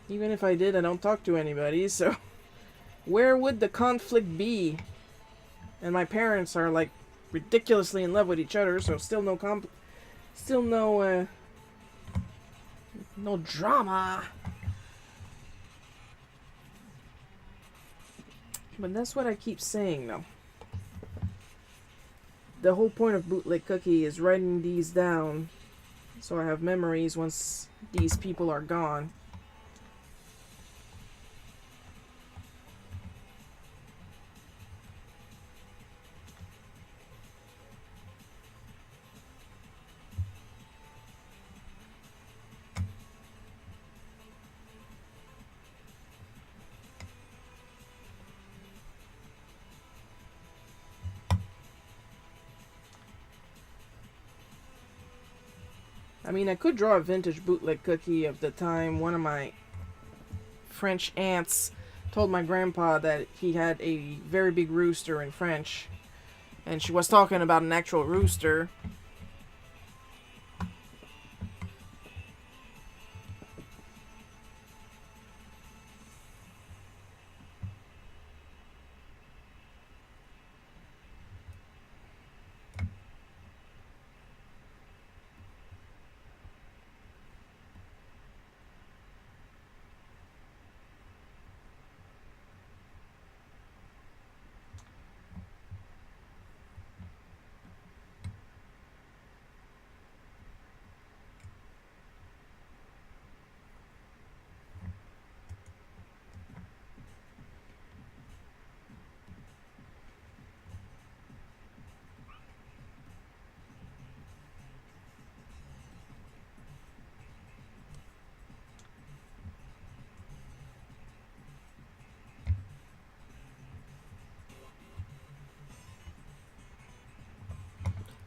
Even if I did, I don't talk to anybody, so where would the conflict be? And my parents are like ridiculously in love with each other, so still no no drama. But that's what I keep saying, though. The whole point of Bootleg Cookie is writing these down so I have memories once these people are gone. I mean, I could draw a vintage Bootleg Cookie of the time one of my French aunts told my grandpa that he had a very big rooster in French. And she was talking about an actual rooster.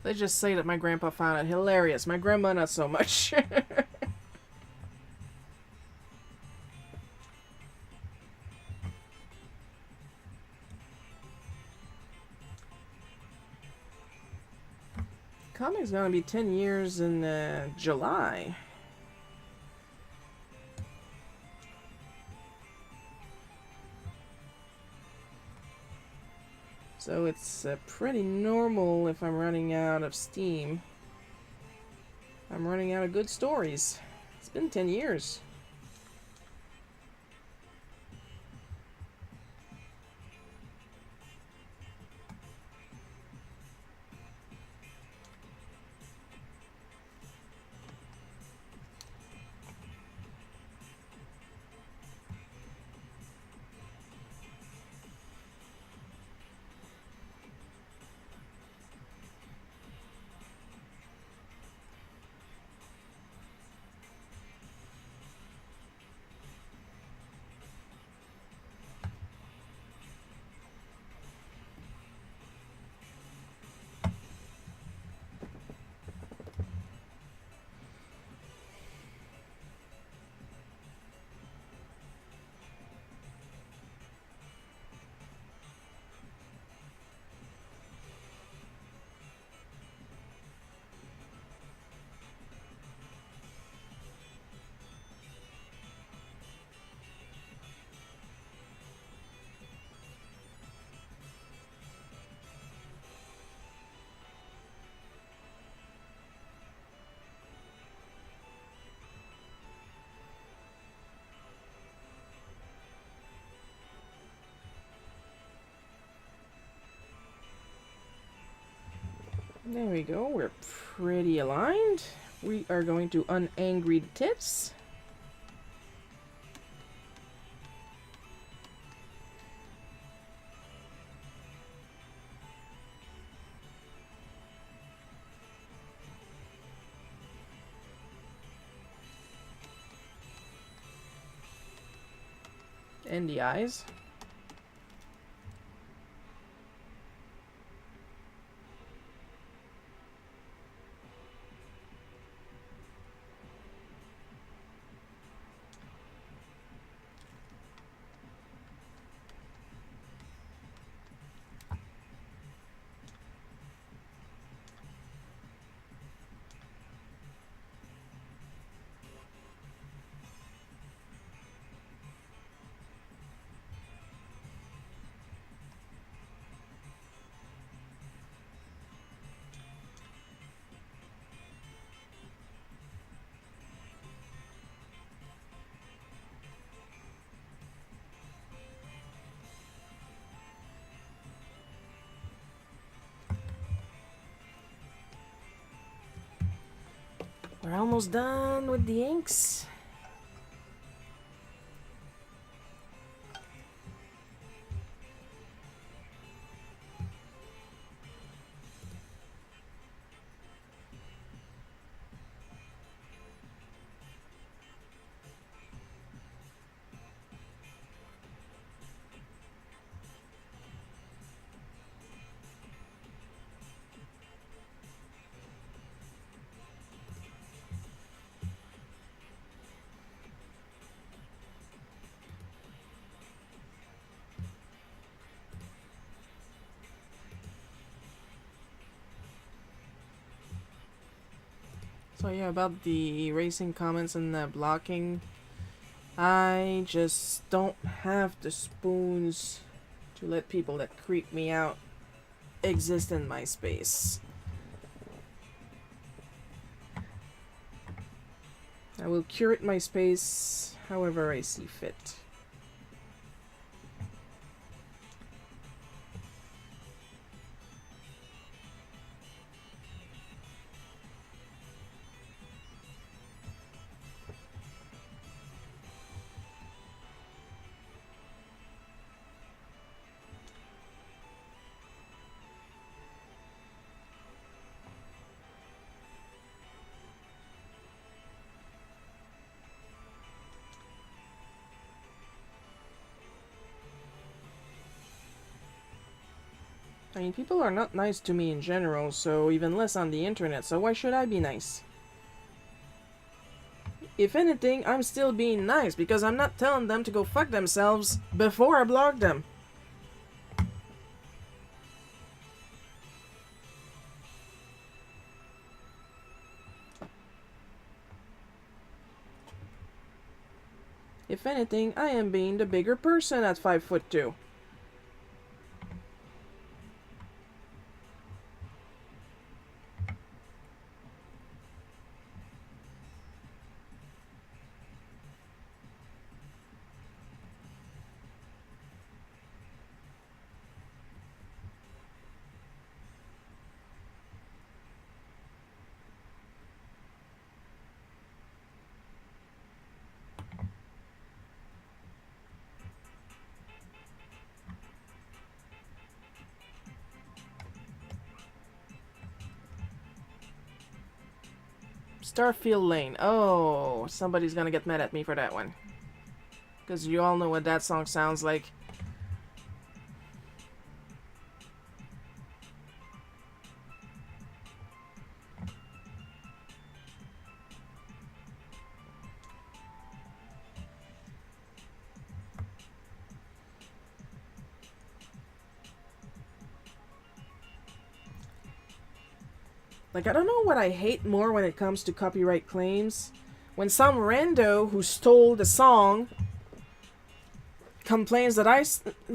Let's just say that my grandpa found it hilarious. My grandma, not so much. Comic's gonna be 10 years in July. So it's pretty normal if I'm running out of steam. I'm running out of good stories. It's been 10 years. There we go, we're pretty aligned. We are going to unangry the tips. And the eyes. We're almost done with the inks. So yeah, about the erasing comments and the blocking, I just don't have the spoons to let people that creep me out exist in my space. I will curate my space however I see fit. I mean, people are not nice to me in general, so even less on the internet, so why should I be nice? If anything, I'm still being nice, because I'm not telling them to go fuck themselves before I block them. If anything, I am being the bigger person at 5'2". Starfield Lane. Oh, somebody's gonna get mad at me for that one. Because you all know what that song sounds like. Like, I don't know what I hate more when it comes to copyright claims. When some rando who stole the song complains that I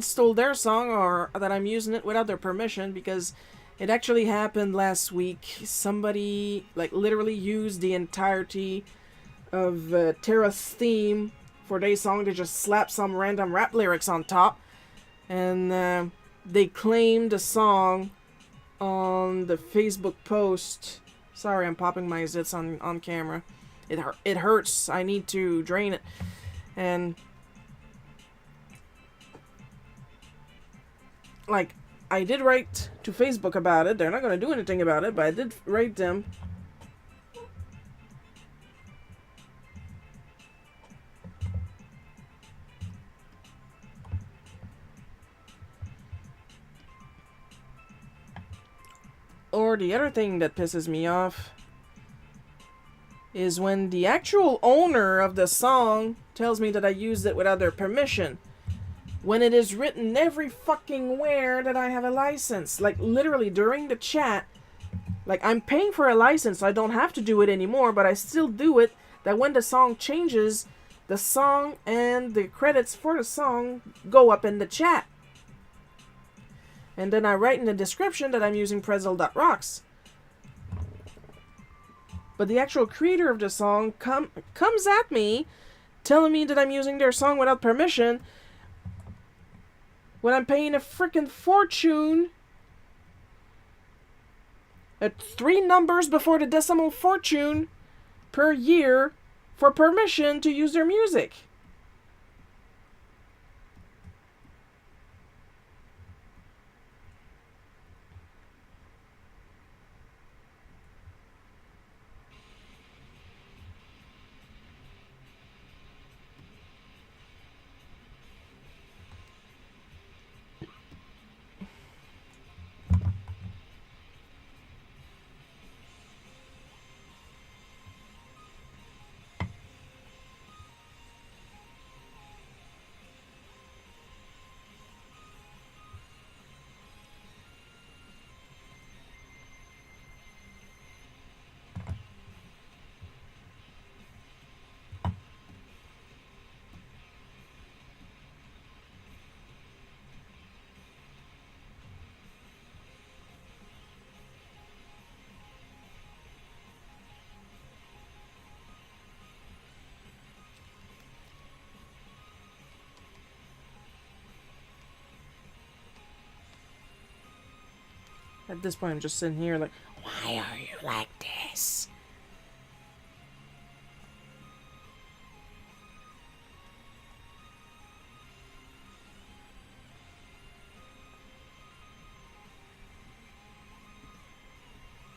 stole their song or that I'm using it without their permission, because it actually happened last week. Somebody, like, literally used the entirety of Terra's theme for their song. They just slapped some random rap lyrics on top. And they claimed the song on the Facebook post. Sorry, I'm popping my zits on camera. It hurts. I need to drain it. And like, I did write to Facebook about it. They're not gonna do anything about it, but I did write them. Or the other thing that pisses me off is when the actual owner of the song tells me that I used it without their permission, when it is written every fucking where that I have a license. Like, literally during the chat, like, I'm paying for a license, so I don't have to do it anymore, but I still do it, that when the song changes, the song and the credits for the song go up in the chat. And then I write in the description that I'm using pretzel.rocks. But the actual creator of the song comes at me telling me that I'm using their song without permission when I'm paying a freaking fortune at 3 numbers before the decimal fortune per year for permission to use their music. At this point, I'm just sitting here like, why are you like this?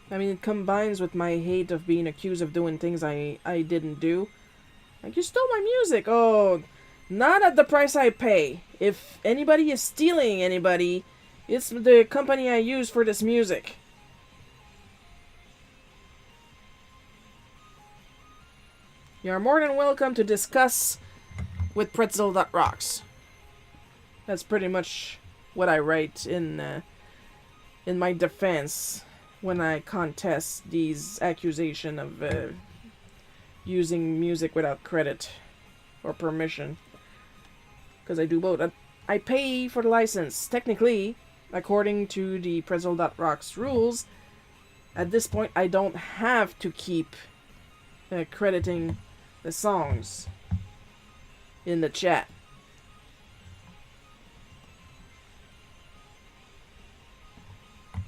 I mean, it combines with my hate of being accused of doing things I didn't do. Like, you stole my music. Oh, not at the price I pay. If anybody is stealing anybody, it's the company I use for this music. You are more than welcome to discuss with pretzel.rocks. That's pretty much what I write in my defense when I contest these accusations of using music without credit or permission. Because I do both. I pay for the license. Technically, according to the pretzel.rocks rules, at this point I don't have to keep crediting the songs in the chat.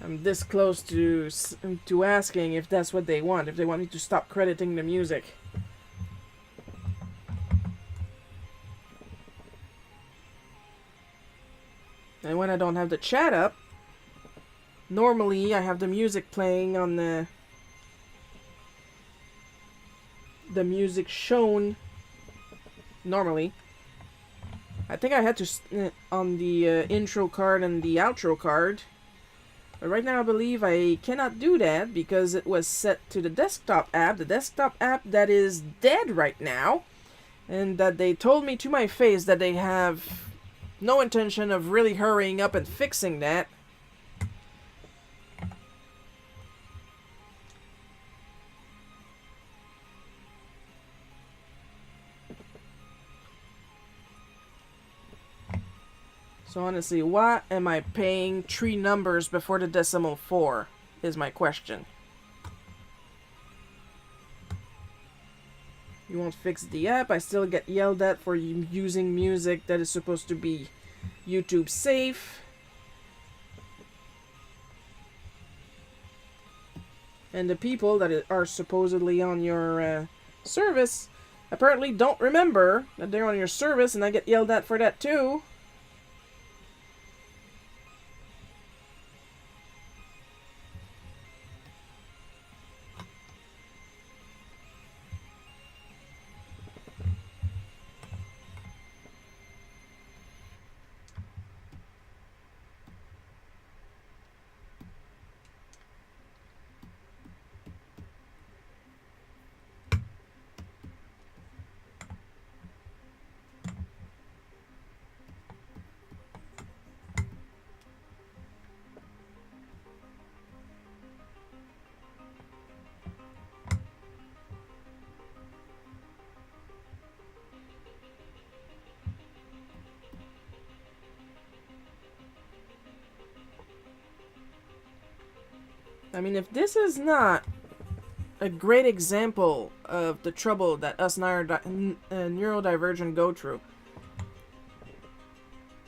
I'm this close to asking if that's what they want, if they want me to stop crediting the music. And when I don't have the chat up, normally I have the music playing on the music shown normally. I think I had to on the intro card and the outro card. But right now I believe I cannot do that because it was set to the desktop app. The desktop app that is dead right now. And that they told me to my face that they have no intention of really hurrying up and fixing that. So honestly, why am I paying 3 numbers before the decimal 4 is my question. You won't fix the app. I still get yelled at for using music that is supposed to be YouTube safe. And the people that are supposedly on your service apparently don't remember that they're on your service, and I get yelled at for that too. I mean, if this is not a great example of the trouble that us neurodivergent go through.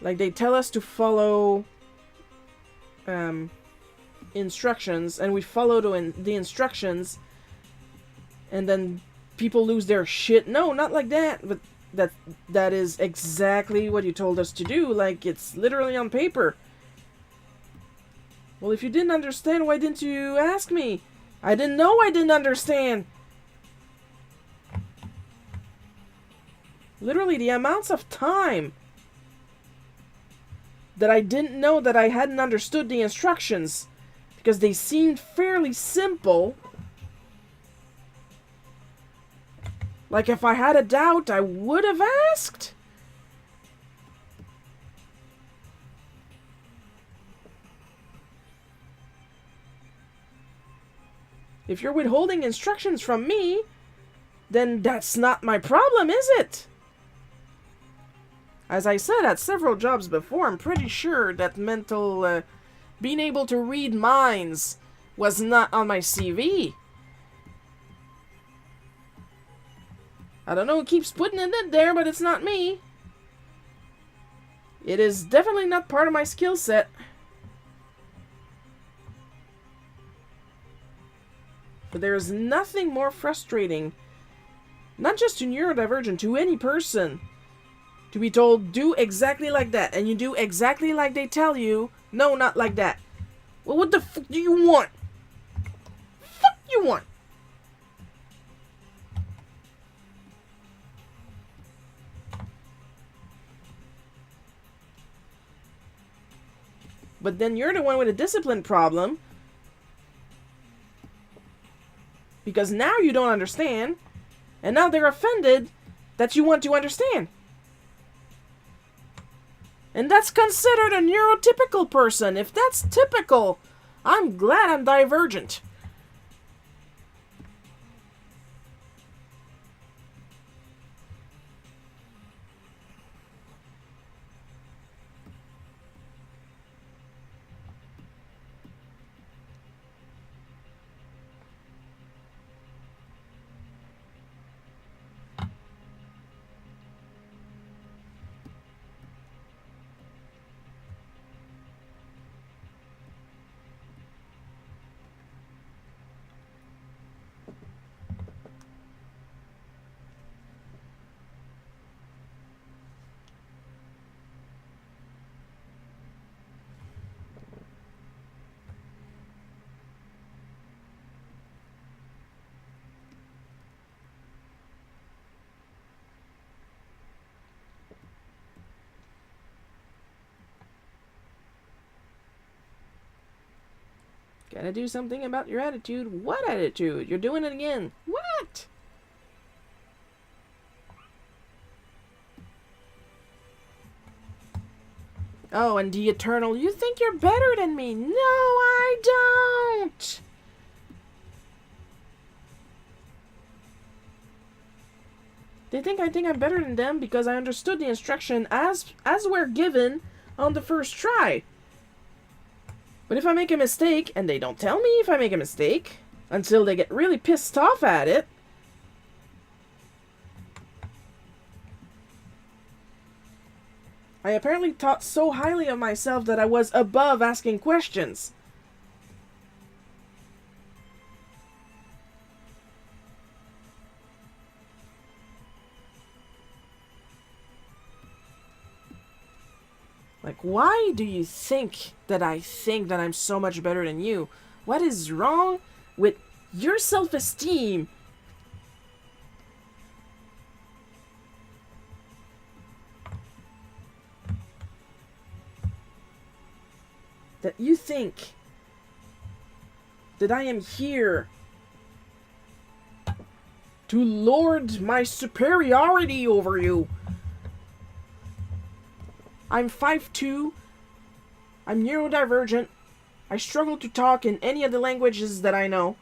Like, they tell us to follow instructions, and we follow the instructions, and then people lose their shit. No, not like that. But that is exactly what you told us to do. Like, it's literally on paper. Well, if you didn't understand, why didn't you ask me? I didn't know I didn't understand. Literally, the amounts of time that I didn't know that I hadn't understood the instructions because they seemed fairly simple. Like, if I had a doubt, I would have asked. If you're withholding instructions from me, then that's not my problem, is it? As I said at several jobs before, I'm pretty sure that mental, being able to read minds was not on my CV. I don't know who keeps putting it in there, but it's not me. It is definitely not part of my skill set. But there is nothing more frustrating, not just to neurodivergent, to any person, to be told, do exactly like that, and you do exactly like they tell you. No, not like that. Well, what the fuck do you want? Fuck you want? But then you're the one with a discipline problem. Because now you don't understand. And now they're offended that you want to understand. And that's considered a neurotypical person. If that's typical, I'm glad I'm divergent. Gotta do something about your attitude. What attitude? You're doing it again. What? Oh, and the eternal, you think you're better than me. No, I don't. They think I think I'm better than them because I understood the instruction as we're given on the first try. But if I make a mistake, and they don't tell me if I make a mistake, until they get really pissed off at it, I apparently thought so highly of myself that I was above asking questions. Like, why do you think that I think that I'm so much better than you? What is wrong with your self-esteem? That you think that I am here to lord my superiority over you. I'm 5'2". I'm neurodivergent. I struggle to talk in any of the languages that I know.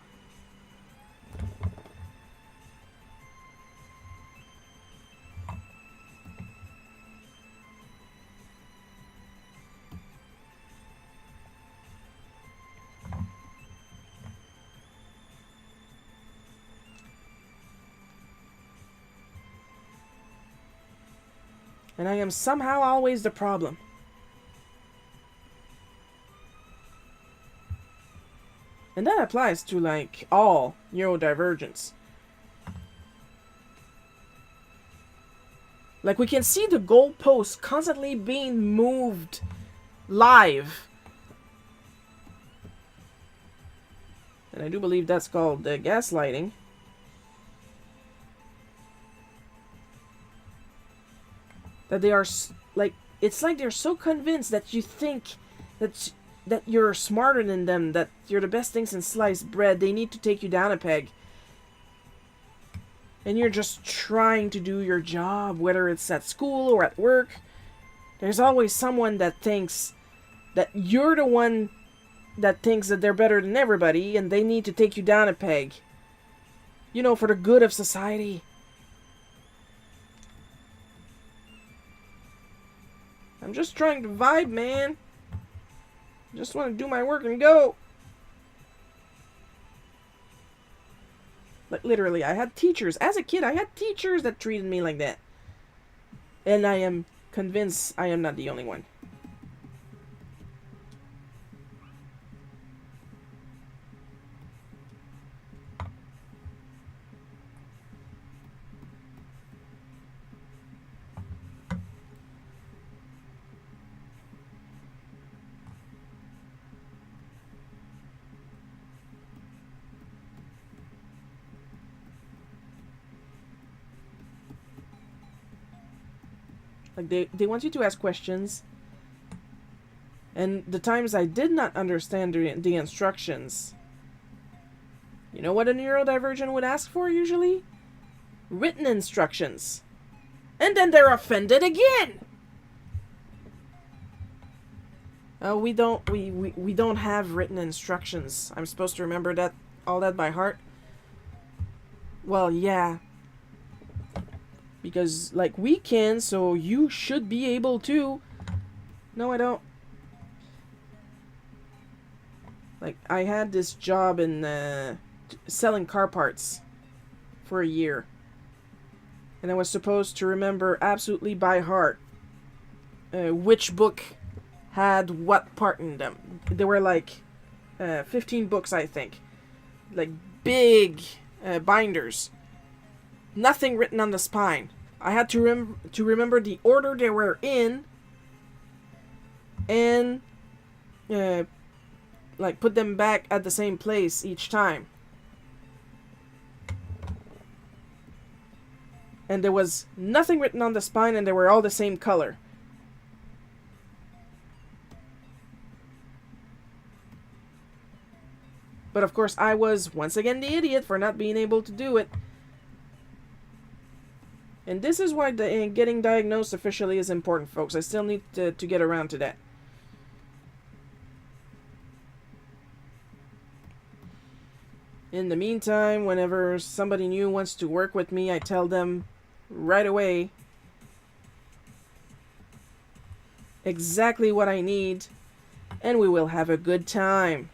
And I am somehow always the problem. And that applies to, like, all neurodivergents. Like, we can see the goalposts constantly being moved live. And I do believe that's called gaslighting. That they are, like, it's like they're so convinced that you think that you're smarter than them, that you're the best things in sliced bread. They need to take you down a peg. And you're just trying to do your job, whether it's at school or at work. There's always someone that thinks that you're the one that thinks that they're better than everybody, and they need to take you down a peg. You know, for the good of society. I'm just trying to vibe, man. Just want to do my work and go. Like, literally, I had teachers. As a kid, I had teachers that treated me like that. And I am convinced I am not the only one. Like, they want you to ask questions. And the times I did not understand the instructions, you know what a neurodivergent would ask for usually? Written instructions. And then they're offended again! We don't have written instructions. I'm supposed to remember that, all that by heart? Well, yeah. Because, like, we can, so you should be able to. No, I don't. Like, I had this job in selling car parts for a year. And I was supposed to remember absolutely by heart which book had what part in them. There were like 15 books, I think. Like, big binders. Nothing written on the spine. I had to remember the order they were in, and like, put them back at the same place each time. And there was nothing written on the spine, and they were all the same color. But of course, I was once again the idiot for not being able to do it. And this is why getting diagnosed officially is important, folks. I still need to get around to that. In the meantime, whenever somebody new wants to work with me, I tell them right away exactly what I need, and we will have a good time.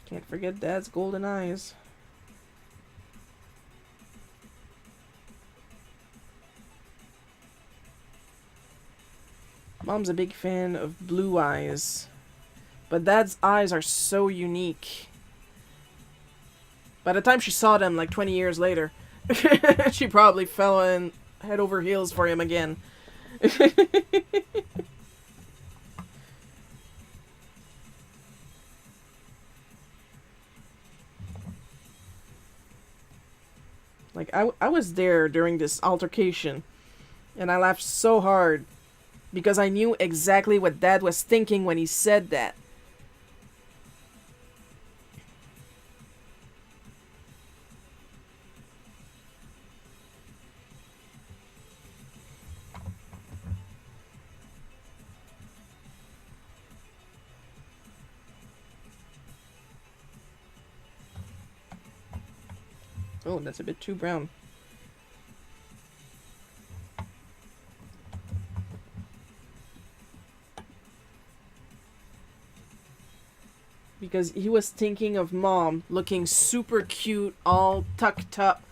Can't forget Dad's golden eyes. Mom's a big fan of blue eyes, but Dad's eyes are so unique. By the time she saw them, like 20 years later, she probably fell in head over heels for him again. Like, I was there during this altercation, and I laughed so hard because I knew exactly what Dad was thinking when he said that. Oh, that's a bit too brown. because he was thinking of mom looking super cute, all tucked up,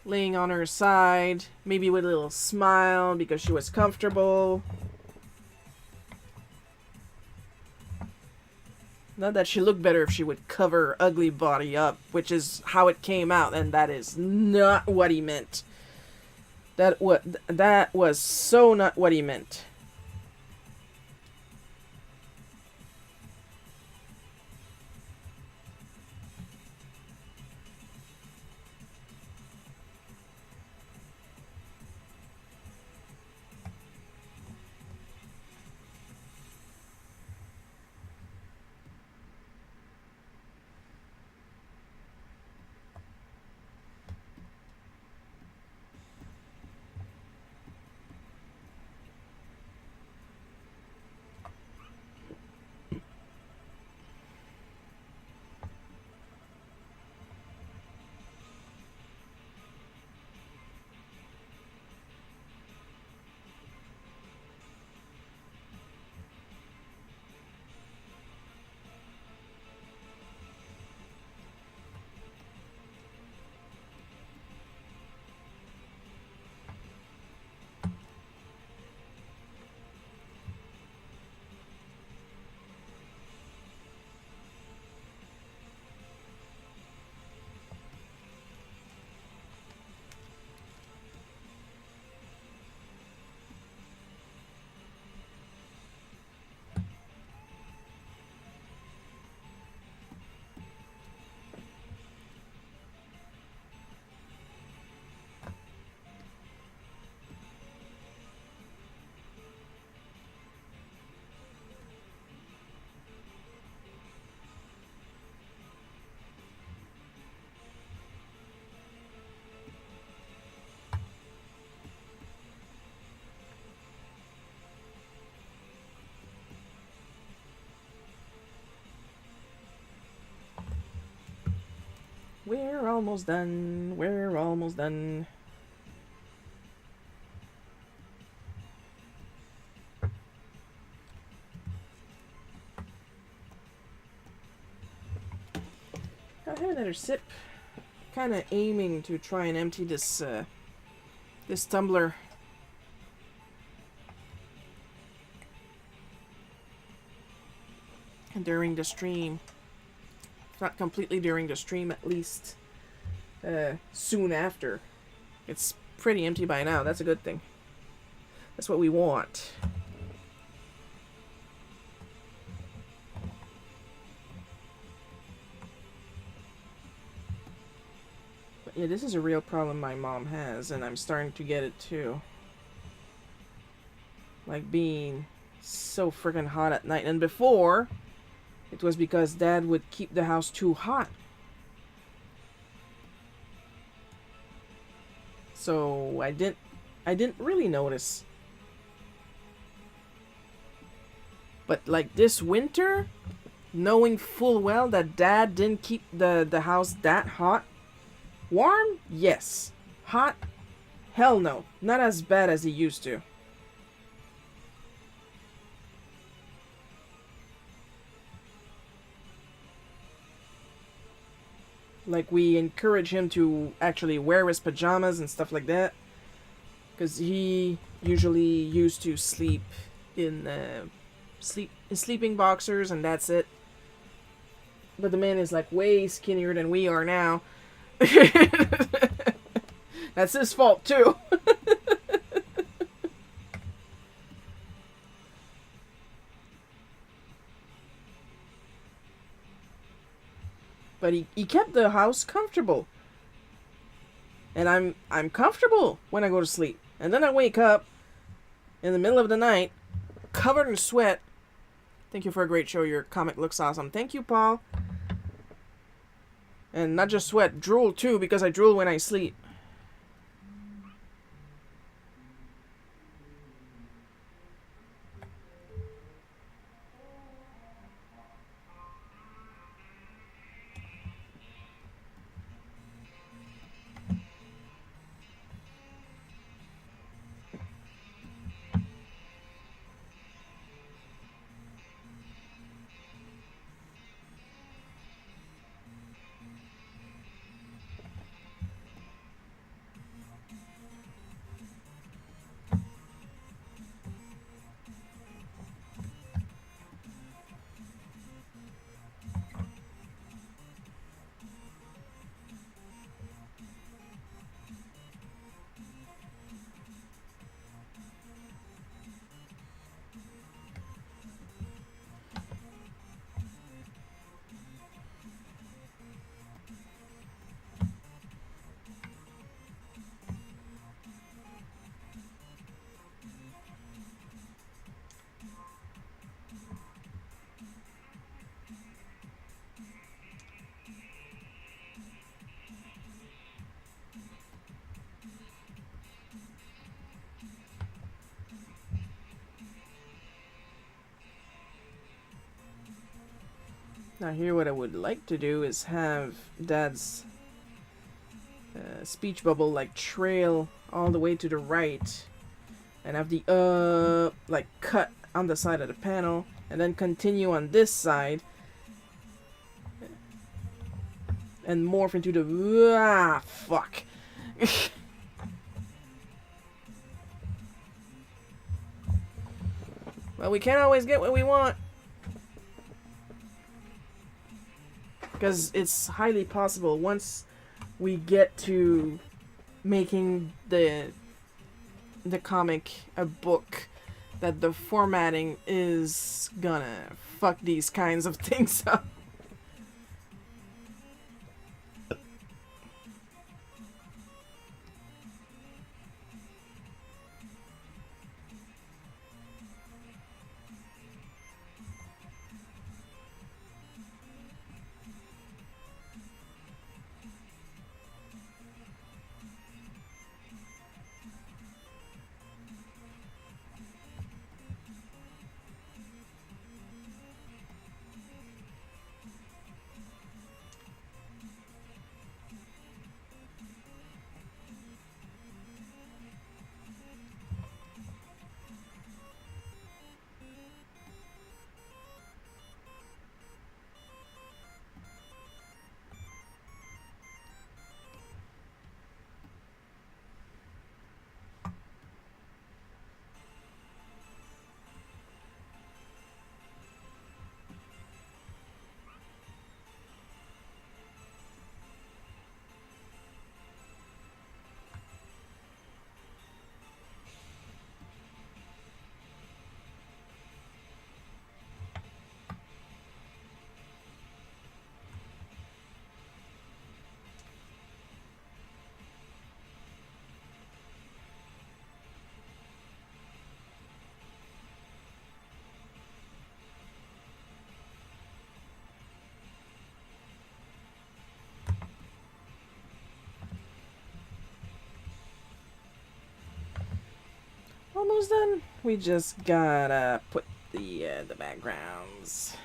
laying on her side, maybe with a little smile because she was comfortable. Not that she looked better if she would cover her ugly body up, which is how it came out, and that is not what he meant. That was so not what he meant. We're almost done. We're almost done. I'll have another sip. Kind of aiming to try and empty this this tumbler. During the stream. If not completely during the stream, at least soon after. It's pretty empty by now. That's a good thing. That's what we want. But yeah, this is a real problem my mom has, and I'm starting to get it too. Like being so freaking hot at night. And before, it was because Dad would keep the house too hot. So I didn't really notice. But like this winter, knowing full well that Dad didn't keep the house that hot. Warm? Yes. Hot? Hell no. Not as bad as he used to. Like, we encourage him to actually wear his pajamas and stuff like that. Because he usually used to sleep in sleeping boxers, and that's it. But the man is like way skinnier than we are now. That's his fault too. But he kept the house comfortable. And I'm comfortable when I go to sleep. And then I wake up in the middle of the night, covered in sweat. Thank you for a great show. Your comic looks awesome. Thank you, Paul. And not just sweat, drool too, because I drool when I sleep. Now here what I would like to do is have Dad's speech bubble like trail all the way to the right and have the like cut on the side of the panel and then continue on this side and morph into the fuck. Well, we can't always get what we want. Because it's highly possible once we get to making the comic a book that the formatting is gonna fuck these kinds of things up. Almost done. We just gotta put the backgrounds.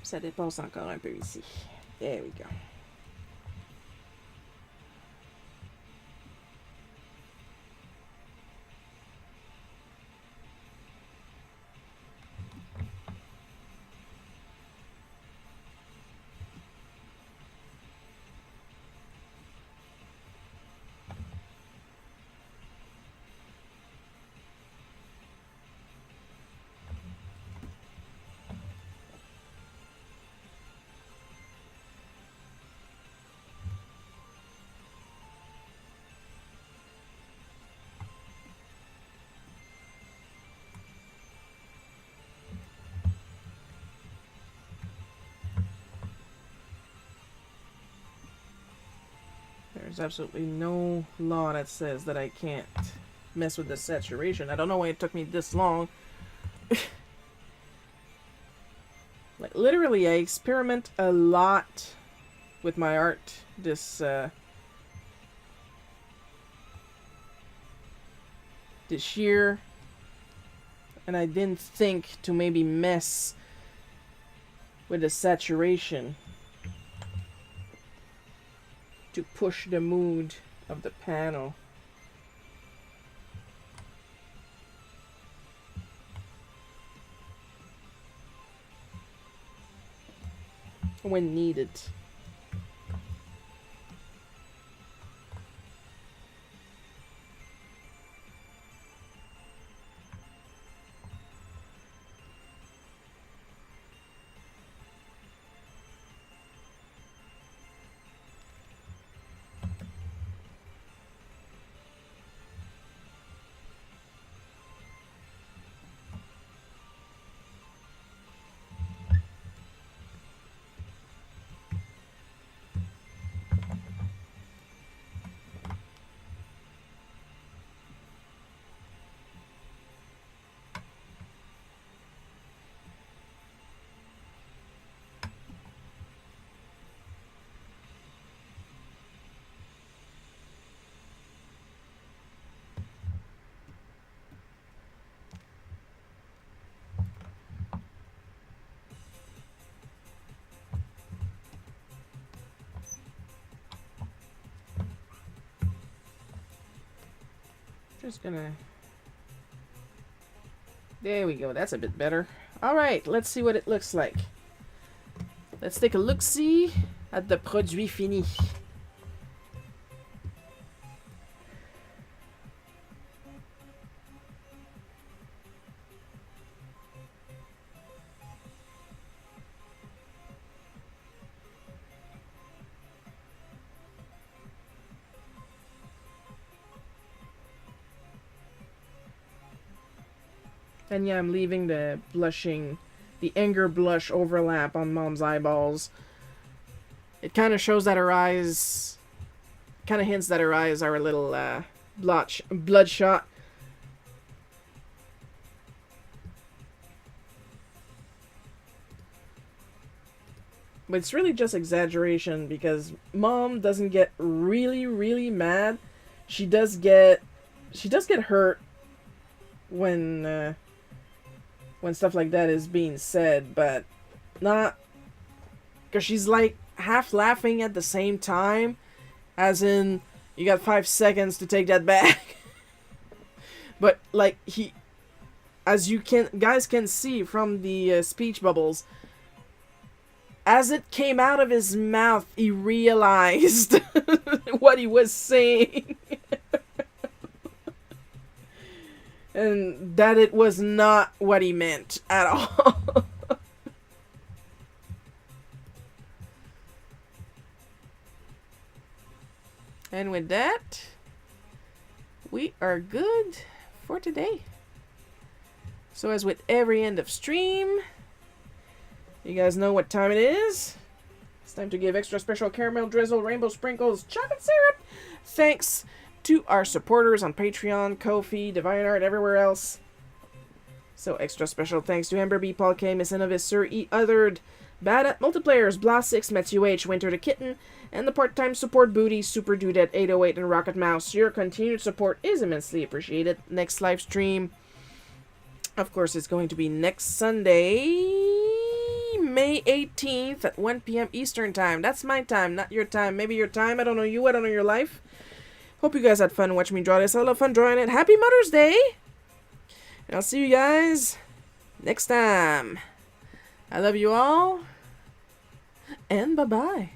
Ça dépasse encore un peu ici. There we go. There's absolutely no law that says that I can't mess with the saturation. I don't know why it took me this long. Like, literally, I experiment a lot with my art this year. And I didn't think to maybe mess with the saturation to push the mood of the panel. When needed. Just gonna... There we go. That's a bit better. Alright, let's see what it looks like. Let's take a look-see at the produit fini. And yeah, I'm leaving the blushing, the anger blush overlap on Mom's eyeballs. It kind of shows that her eyes, kind of hints that her eyes are a little bloodshot. But it's really just exaggeration because Mom doesn't get really, really mad. She does get hurt when stuff like that is being said, but not because she's like half laughing at the same time, as in you got 5 seconds to take that back. But like as you guys can see from the speech bubbles, as it came out of his mouth, he realized what he was saying. And that it was not what he meant at all. And with that, we are good for today. So as with every end of stream, you guys know what time it is. It's time to give extra special caramel drizzle, rainbow sprinkles, chocolate syrup thanks to our supporters on Patreon, Ko-fi, DeviantArt, everywhere else. So extra special thanks to Amber B, Paul K, Miss Innovis, Sir E, Othered, Bad at Multiplayers, Blast 6, Matthew H, Winter the Kitten, and the part-time support Booty, Super Dudette 808, and Rocket Mouse. Your continued support is immensely appreciated. Next live stream, of course, is going to be next Sunday, May 18th at 1 p.m. Eastern Time. That's my time, not your time. Maybe your time, I don't know you, I don't know your life. Hope you guys had fun watching me draw this. I love fun drawing it. Happy Mother's Day! And I'll see you guys next time. I love you all. And bye-bye.